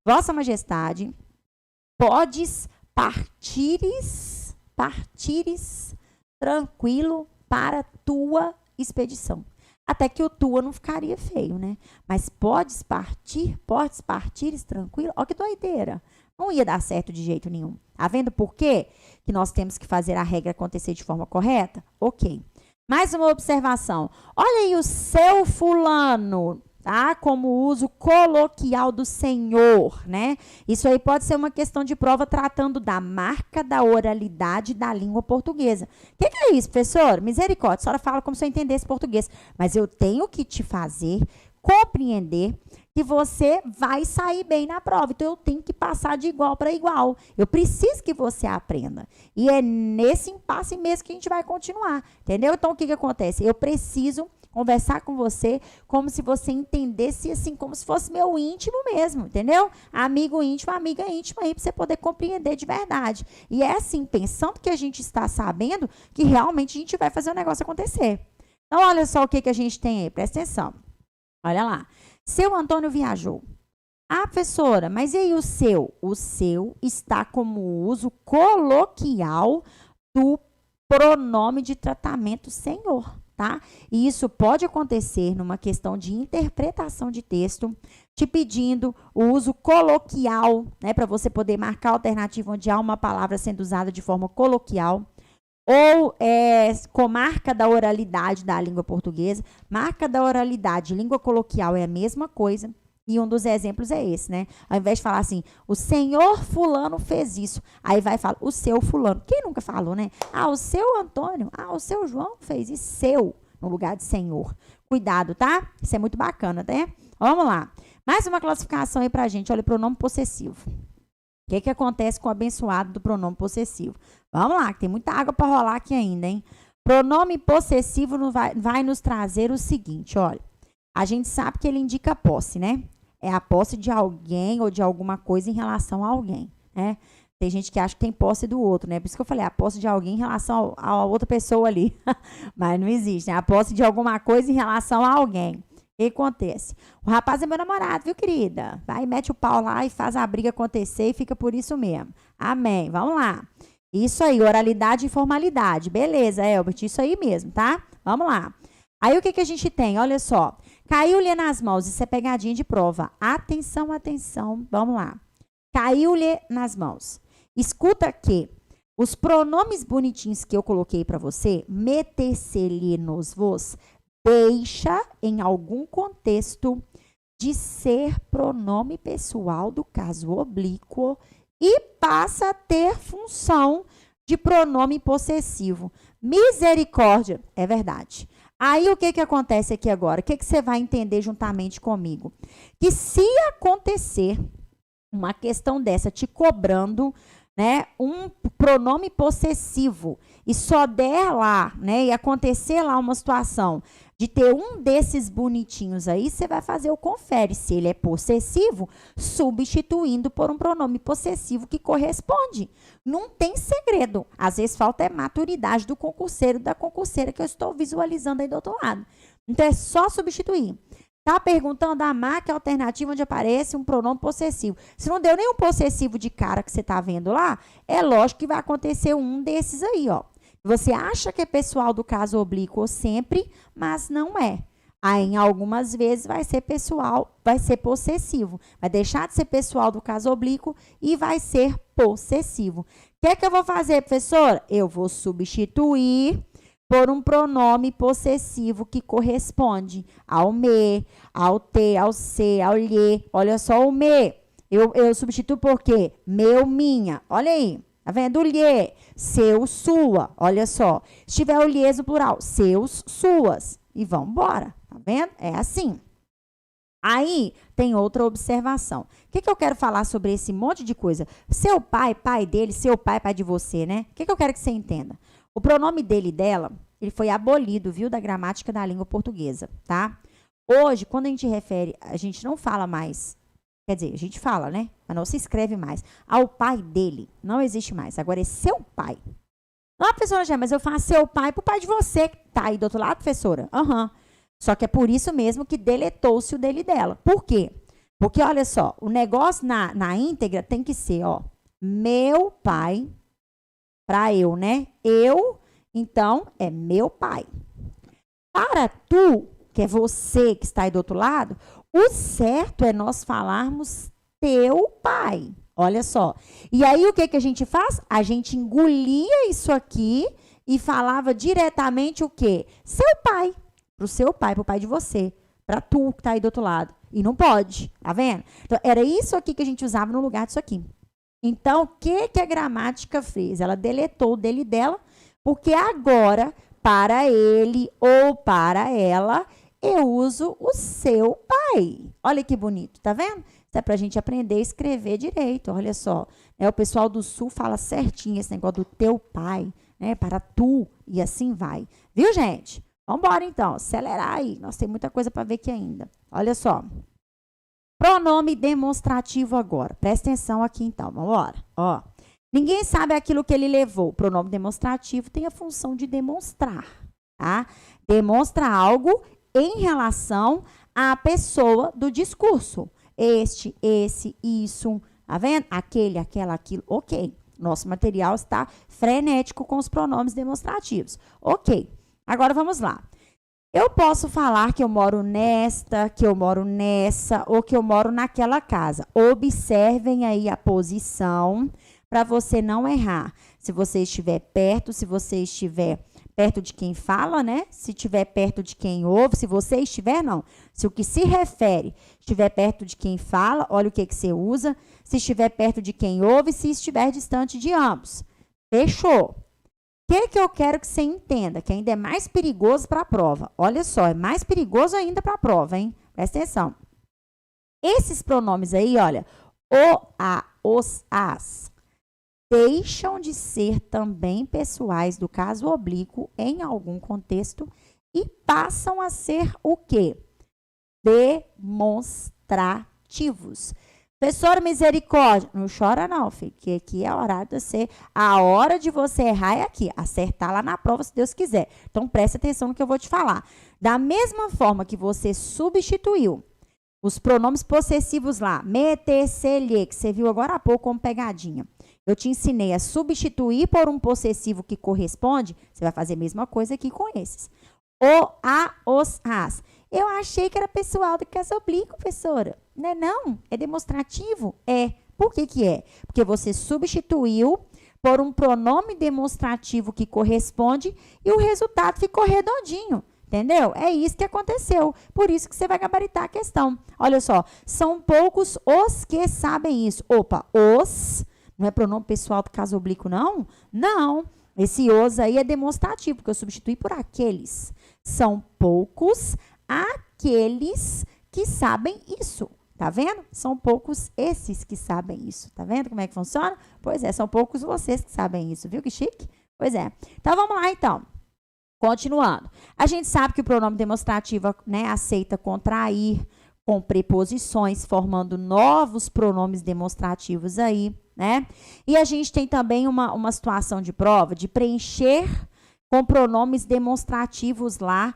Vossa Majestade, podes partires tranquilo para tua expedição. Até que o tua não ficaria feio, né? Mas podes partires tranquilo. Ó que doideira. Não ia dar certo de jeito nenhum. Tá vendo por quê? Que nós temos que fazer a regra acontecer de forma correta? Ok. Mais uma observação. Olha aí o seu fulano, tá? Como uso coloquial do senhor, né? Isso aí pode ser uma questão de prova tratando da marca da oralidade da língua portuguesa. O que é isso, professor? Misericórdia, a senhora fala como se eu entendesse português. Mas eu tenho que te fazer compreender que você vai sair bem na prova. Então, eu tenho que passar de igual para igual. Eu preciso que você aprenda. E é nesse impasse mesmo que a gente vai continuar. Entendeu? Então, o que acontece? Eu preciso conversar com você como se você entendesse assim, como se fosse meu íntimo mesmo, entendeu? Amigo íntimo, amiga íntima aí, para você poder compreender de verdade. E é assim, pensando que a gente está sabendo, que realmente a gente vai fazer o negócio acontecer. Então, olha só o que a gente tem aí, presta atenção. Olha lá. Seu Antônio viajou. Ah, professora, mas e aí o seu? O seu está como uso coloquial do pronome de tratamento senhor, tá? E isso pode acontecer numa questão de interpretação de texto, te pedindo o uso coloquial, né, para você poder marcar a alternativa onde há uma palavra sendo usada de forma coloquial. Ou com marca da oralidade da língua portuguesa. Marca da oralidade, língua coloquial é a mesma coisa. E um dos exemplos é esse, né? Ao invés de falar assim, o senhor fulano fez isso. Aí vai falar, o seu fulano. Quem nunca falou, né? Ah, o seu Antônio. Ah, o seu João fez isso. Seu, no lugar de senhor. Cuidado, tá? Isso é muito bacana, né? Vamos lá. Mais uma classificação aí pra gente. Olha, pronome possessivo. O que acontece com o abençoado do pronome possessivo? Vamos lá, que tem muita água para rolar aqui ainda, hein? Pronome possessivo vai nos trazer o seguinte, olha. A gente sabe que ele indica posse, né? É a posse de alguém ou de alguma coisa em relação a alguém, né? Tem gente que acha que tem posse do outro, né? Por isso que eu falei, a posse de alguém em relação a outra pessoa ali. Mas não existe, né? A posse de alguma coisa em relação a alguém. O que acontece? O rapaz é meu namorado, viu, querida? Vai, mete o pau lá e faz a briga acontecer e fica por isso mesmo. Amém. Vamos lá. Isso aí, oralidade e formalidade. Beleza, Elbert, isso aí mesmo, tá? Vamos lá. Aí, o que a gente tem? Olha só. Caiu-lhe nas mãos. Isso é pegadinha de prova. Atenção, atenção. Vamos lá. Caiu-lhe nas mãos. Escuta que os pronomes bonitinhos que eu coloquei para você, meter-se-lhe nos vos, deixa, em algum contexto, de ser pronome pessoal do caso oblíquo e passa a ter função de pronome possessivo. Misericórdia, é verdade. Aí, o que acontece aqui agora? O que você vai entender juntamente comigo? Que se acontecer uma questão dessa te cobrando, né, um pronome possessivo e só der lá, né, e acontecer lá uma situação de ter um desses bonitinhos aí, você vai fazer o confere se ele é possessivo, substituindo por um pronome possessivo que corresponde. Não tem segredo. Às vezes falta é maturidade do concurseiro, da concurseira que eu estou visualizando aí do outro lado. Então, é só substituir. Tá perguntando a marca alternativa onde aparece um pronome possessivo. Se não deu nenhum possessivo de cara que você tá vendo lá, é lógico que vai acontecer um desses aí, ó. Você acha que é pessoal do caso oblíquo sempre, mas não é. Aí, em algumas vezes, vai ser pessoal, vai ser possessivo. Vai deixar de ser pessoal do caso oblíquo e vai ser possessivo. O que eu vou fazer, professora? Eu vou substituir por um pronome possessivo que corresponde ao me, ao te, ao se, ao lhe. Olha só o me. Eu substituo por quê? Meu, minha. Olha aí. Tá vendo? Lhe, seu, sua. Olha só. Se tiver o lhes no plural, seus, suas. E vamos embora. Tá vendo? É assim. Aí, tem outra observação. O que eu quero falar sobre esse monte de coisa? Seu pai, pai dele, seu pai, pai de você, né? O que eu quero que você entenda? O pronome dele e dela, ele foi abolido, viu, da gramática da língua portuguesa, tá? Hoje, quando a gente refere, a gente não fala mais, quer dizer, a gente fala, né? Mas não se escreve mais. Ao pai dele, não existe mais. Agora é seu pai. Ah, professora, já, mas eu faço seu pai pro pai de você, que tá aí do outro lado, professora? Aham. Só que é por isso mesmo que deletou-se o dele e dela. Por quê? Porque, olha só, o negócio na íntegra tem que ser, ó, meu pai, para eu, né? Eu, então, é meu pai. Para tu, que é você que está aí do outro lado, o certo é nós falarmos teu pai. Olha só. E aí, o que a gente faz? A gente engolia isso aqui e falava diretamente o quê? Seu pai. Pro seu pai, pro pai de você. Para tu que tá aí do outro lado. E não pode, tá vendo? Então, era isso aqui que a gente usava no lugar disso aqui. Então, o que a gramática fez? Ela deletou o dele e dela, porque agora, para ele ou para ela, eu uso o seu pai. Olha que bonito, tá vendo? Isso é pra gente aprender a escrever direito, olha só. O pessoal do Sul fala certinho esse negócio do teu pai, né? Para tu, e assim vai. Viu, gente? Vamos embora, então. Acelerar aí. Nós temos muita coisa para ver aqui ainda. Olha só. Pronome demonstrativo agora. Presta atenção aqui, então. Vamos embora. Ó. Ninguém sabe aquilo que ele levou. O pronome demonstrativo tem a função de demonstrar, tá? Demonstra algo em relação à pessoa do discurso. Este, esse, isso. Tá vendo? Aquele, aquela, aquilo. Ok. Nosso material está frenético com os pronomes demonstrativos. Ok. Agora, vamos lá. Eu posso falar que eu moro nesta, que eu moro nessa, ou que eu moro naquela casa. Observem aí a posição para você não errar. Se você estiver perto, se você estiver perto de quem fala, né? Se estiver perto de quem ouve, se você estiver, não. Se o que se refere estiver perto de quem fala, olha o que você usa. Se estiver perto de quem ouve, se estiver distante de ambos. Fechou. O que eu quero que você entenda? Que ainda é mais perigoso para a prova. Olha só, é mais perigoso ainda para a prova, hein? Presta atenção. Esses pronomes aí, olha, o, a, os, as, deixam de ser também pessoais do caso oblíquo em algum contexto e passam a ser o quê? Demonstrativos. Professor, misericórdia. Não chora não, filho, que aqui é a hora de você, a hora de você errar é aqui, acertar lá na prova, se Deus quiser. Então, preste atenção no que eu vou te falar. Da mesma forma que você substituiu os pronomes possessivos lá, me, te, se, lhe, que você viu agora há pouco como pegadinha. Eu te ensinei a substituir por um possessivo que corresponde, você vai fazer a mesma coisa aqui com esses. O, a, os, as. Eu achei que era pessoal do caso oblíquo, professora. Não é não? É demonstrativo? É. Por que é? Porque você substituiu por um pronome demonstrativo que corresponde e o resultado ficou redondinho. Entendeu? É isso que aconteceu. Por isso que você vai gabaritar a questão. Olha só, são poucos os que sabem isso. Opa, os, não é pronome pessoal do caso oblíquo, não? Não. Esse os aí é demonstrativo, porque eu substituí por aqueles. São poucos aqueles que sabem isso. Tá vendo? São poucos esses que sabem isso. Tá vendo como é que funciona? Pois é, são poucos vocês que sabem isso. Viu que chique? Pois é. Então, vamos lá, então. Continuando. A gente sabe que o pronome demonstrativo, né, aceita contrair com preposições, formando novos pronomes demonstrativos aí, né? E a gente tem também uma situação de prova de preencher com pronomes demonstrativos lá,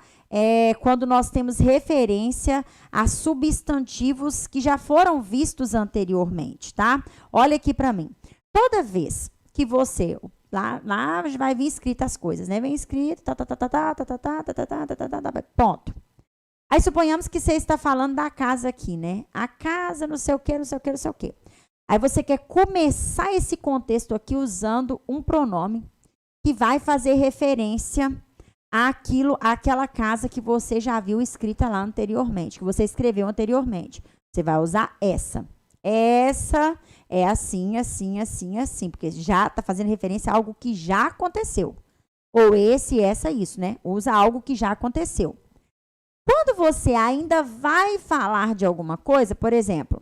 quando nós temos referência a substantivos que já foram vistos anteriormente, tá? Olha aqui para mim. Toda vez que você, Lá vai vir escrito as coisas, né? Vem escrito, ponto. Aí suponhamos que você está falando da casa aqui, né? A casa, não sei o quê, não sei o quê, não sei o quê. Aí você quer começar esse contexto aqui usando um pronome que vai fazer referência àquela casa que você já viu escrita lá anteriormente, que você escreveu anteriormente. Você vai usar essa. Essa é assim, assim, assim, assim, porque já está fazendo referência a algo que já aconteceu. Ou essa, isso, né? Usa algo que já aconteceu. Quando você ainda vai falar de alguma coisa, por exemplo,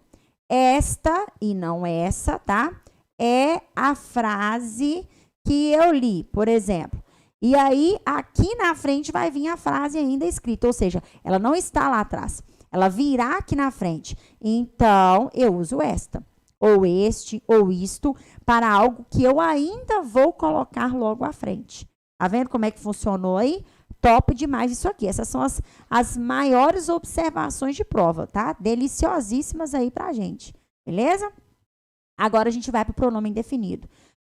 esta e não essa, tá? É a frase que eu li, por exemplo. E aí, aqui na frente vai vir a frase ainda escrita, ou seja, ela não está lá atrás. Ela virá aqui na frente. Então, eu uso esta, ou este, ou isto, para algo que eu ainda vou colocar logo à frente. Tá vendo como é que funcionou aí? Top demais isso aqui. Essas são as maiores observações de prova, tá? Deliciosíssimas aí pra gente. Beleza? Agora a gente vai para o pronome indefinido.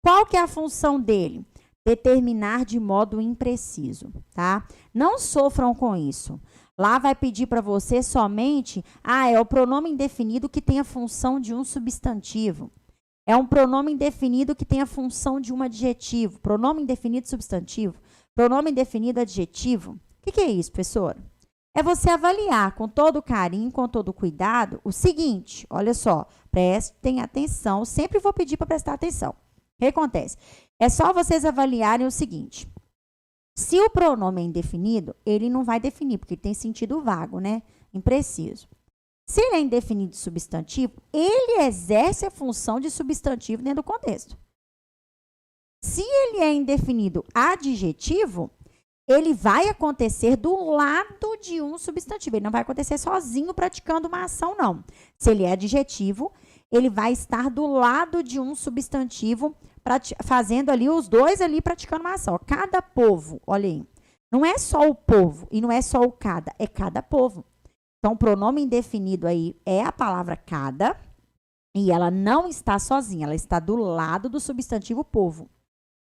Qual que é a função dele? Determinar de modo impreciso, tá? Não sofram com isso. Lá vai pedir para você somente, é o pronome indefinido que tem a função de um substantivo. É um pronome indefinido que tem a função de um adjetivo. Pronome indefinido substantivo. Pronome indefinido adjetivo. O que é isso, professora? É você avaliar com todo carinho, com todo cuidado, o seguinte, olha só, prestem atenção, sempre vou pedir para prestar atenção. O que acontece? É só vocês avaliarem o seguinte, se o pronome é indefinido, ele não vai definir, porque ele tem sentido vago, né? Impreciso. Se ele é indefinido substantivo, ele exerce a função de substantivo dentro do contexto. Se ele é indefinido adjetivo, ele vai acontecer do lado de um substantivo. Ele não vai acontecer sozinho praticando uma ação, não. Se ele é adjetivo, ele vai estar do lado de um substantivo, fazendo ali os dois ali praticando uma ação. Cada povo, olha aí, não é só o povo e não é só o cada, é cada povo. Então, o pronome indefinido aí é a palavra cada e ela não está sozinha, ela está do lado do substantivo povo.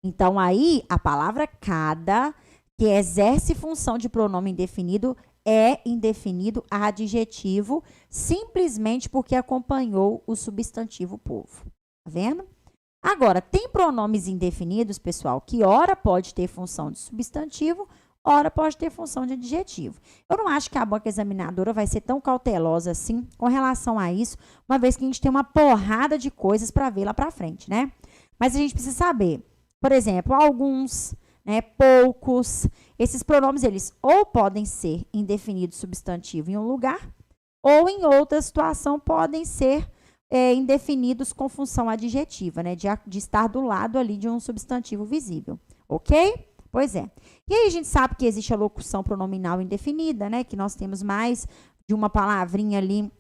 Então, aí, a palavra cada, que exerce função de pronome indefinido, é indefinido adjetivo, simplesmente porque acompanhou o substantivo povo. Tá vendo? Agora, tem pronomes indefinidos, pessoal, que ora pode ter função de substantivo, ora pode ter função de adjetivo. Eu não acho que a banca examinadora vai ser tão cautelosa assim com relação a isso, uma vez que a gente tem uma porrada de coisas para ver lá para frente, né? Mas a gente precisa saber, por exemplo, alguns, né, poucos, esses pronomes, eles ou podem ser indefinido substantivo em um lugar, ou em outra situação podem ser indefinidos com função adjetiva, né, de estar do lado ali de um substantivo visível, ok? Pois é. E aí a gente sabe que existe a locução pronominal indefinida, né, que nós temos mais de uma palavrinha ali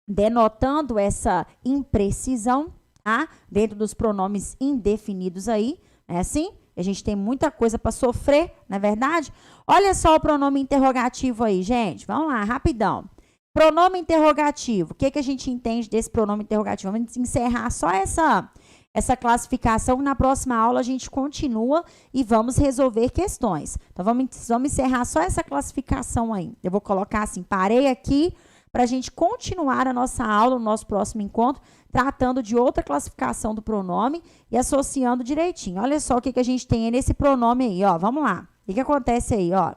denotando essa imprecisão, tá? Dentro dos pronomes indefinidos aí, é assim? A gente tem muita coisa para sofrer, não é verdade? Olha só o pronome interrogativo aí, gente. Vamos lá, rapidão. Pronome interrogativo. O que a gente entende desse pronome interrogativo? Vamos encerrar só essa classificação. Na próxima aula a gente continua e vamos resolver questões. Então, vamos encerrar só essa classificação aí. Eu vou colocar assim, parei aqui para a gente continuar a nossa aula, o nosso próximo encontro, tratando de outra classificação do pronome e associando direitinho. Olha só o que a gente tem aí nesse pronome aí, ó. Vamos lá. O que acontece aí, ó?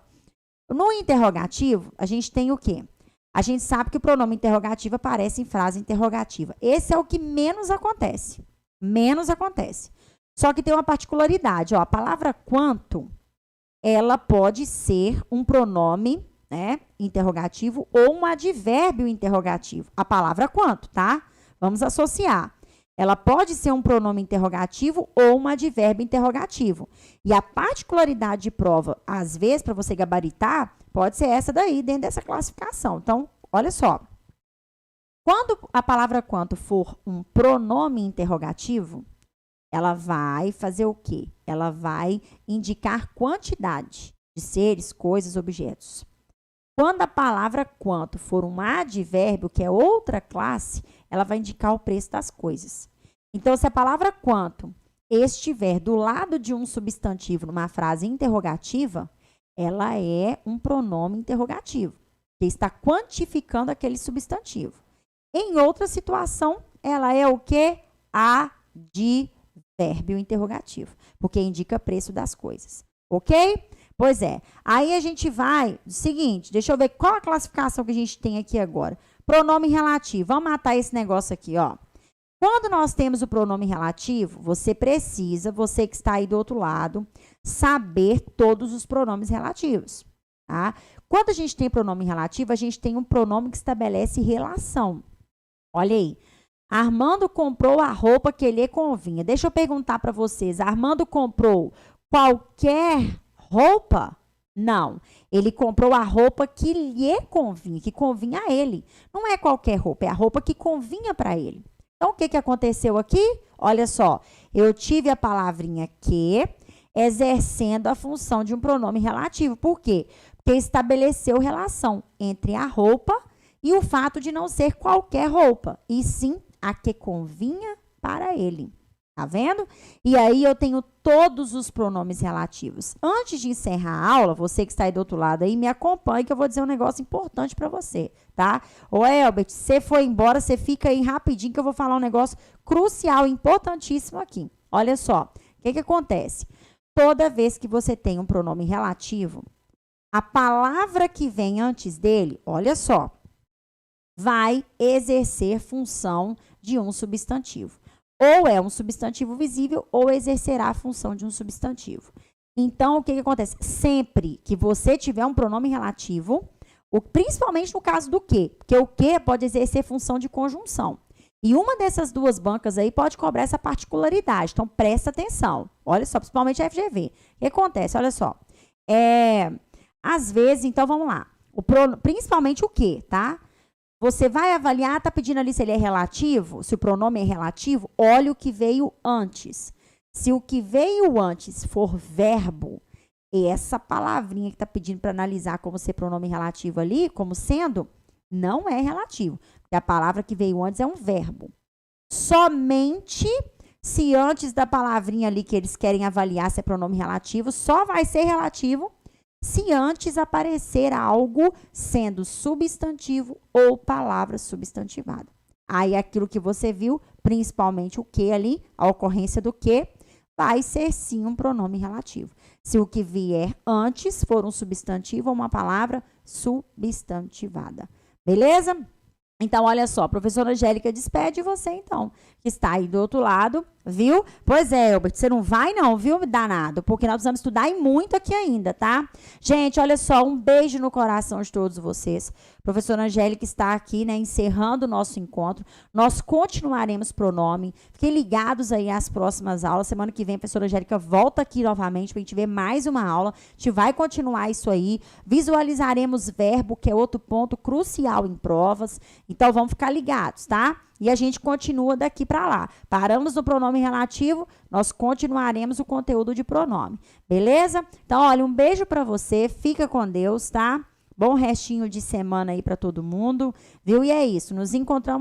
No interrogativo, a gente tem o quê? A gente sabe que o pronome interrogativo aparece em frase interrogativa. Esse é o que menos acontece. Menos acontece. Só que tem uma particularidade, ó. A palavra quanto, ela pode ser um pronome, né, interrogativo ou um advérbio interrogativo. A palavra quanto, tá? Vamos associar. Ela pode ser um pronome interrogativo ou um advérbio interrogativo. E a particularidade de prova, às vezes, para você gabaritar, pode ser essa daí, dentro dessa classificação. Então, olha só. Quando a palavra quanto for um pronome interrogativo, ela vai fazer o quê? Ela vai indicar quantidade de seres, coisas, objetos. Quando a palavra quanto for um advérbio, que é outra classe, ela vai indicar o preço das coisas. Então, se a palavra quanto estiver do lado de um substantivo numa frase interrogativa, ela é um pronome interrogativo, que está quantificando aquele substantivo. Em outra situação, ela é o quê? Advérbio interrogativo, porque indica preço das coisas. Ok? Pois é. Aí a gente vai, seguinte, deixa eu ver qual a classificação que a gente tem aqui agora. Pronome relativo. Vamos matar esse negócio aqui, ó. Quando nós temos o pronome relativo, você precisa, você que está aí do outro lado, saber todos os pronomes relativos, tá? Quando a gente tem pronome relativo, a gente tem um pronome que estabelece relação. Olha aí. Armando comprou a roupa que lhe convinha. Deixa eu perguntar para vocês, Armando comprou qualquer roupa? Não. Ele comprou a roupa que lhe convinha, que convinha a ele. Não é qualquer roupa, é a roupa que convinha para ele. Então, o que aconteceu aqui? Olha só, eu tive a palavrinha que exercendo a função de um pronome relativo. Por quê? Porque estabeleceu relação entre a roupa e o fato de não ser qualquer roupa, e sim a que convinha para ele. Tá vendo? E aí eu tenho todos os pronomes relativos. Antes de encerrar a aula, você que está aí do outro lado aí, me acompanhe que eu vou dizer um negócio importante para você, tá? Ô, Elbert, você foi embora, você fica aí rapidinho que eu vou falar um negócio crucial, importantíssimo aqui. Olha só, o que acontece? Toda vez que você tem um pronome relativo, a palavra que vem antes dele, olha só, vai exercer função de um substantivo. Ou é um substantivo visível, ou exercerá a função de um substantivo. Então, o que acontece? Sempre que você tiver um pronome relativo, principalmente no caso do que, porque o que pode exercer função de conjunção. E uma dessas duas bancas aí pode cobrar essa particularidade. Então, presta atenção. Olha só, principalmente a FGV. O que acontece? Olha só. Às vezes, então, vamos lá. Principalmente o que, tá? Você vai avaliar, tá pedindo ali se ele é relativo, se o pronome é relativo, olha o que veio antes. Se o que veio antes for verbo, essa palavrinha que tá pedindo para analisar como ser pronome relativo ali, como sendo, não é relativo. Porque a palavra que veio antes é um verbo. Somente se antes da palavrinha ali que eles querem avaliar se é pronome relativo, só vai ser relativo se antes aparecer algo sendo substantivo ou palavra substantivada. Aí, aquilo que você viu, principalmente o que ali, a ocorrência do que, vai ser sim um pronome relativo. Se o que vier antes for um substantivo ou uma palavra substantivada. Beleza? Então, olha só, a professora Angélica despede você, então, que está aí do outro lado, viu? Pois é, Elbert, você não vai não, viu, danado? Porque nós vamos estudar e muito aqui ainda, tá? Gente, olha só, um beijo no coração de todos vocês. A professora Angélica está aqui, né, encerrando o nosso encontro. Nós continuaremos pronome. Fiquem ligados aí às próximas aulas. Semana que vem a professora Angélica volta aqui novamente para a gente ver mais uma aula. A gente vai continuar isso aí. Visualizaremos verbo, que é outro ponto crucial em provas. Então, vamos ficar ligados, tá? E a gente continua daqui para lá. Paramos no pronome relativo, nós continuaremos o conteúdo de pronome. Beleza? Então, olha, um beijo para você. Fica com Deus, tá? Bom restinho de semana aí para todo mundo, viu? E é isso. Nos encontramos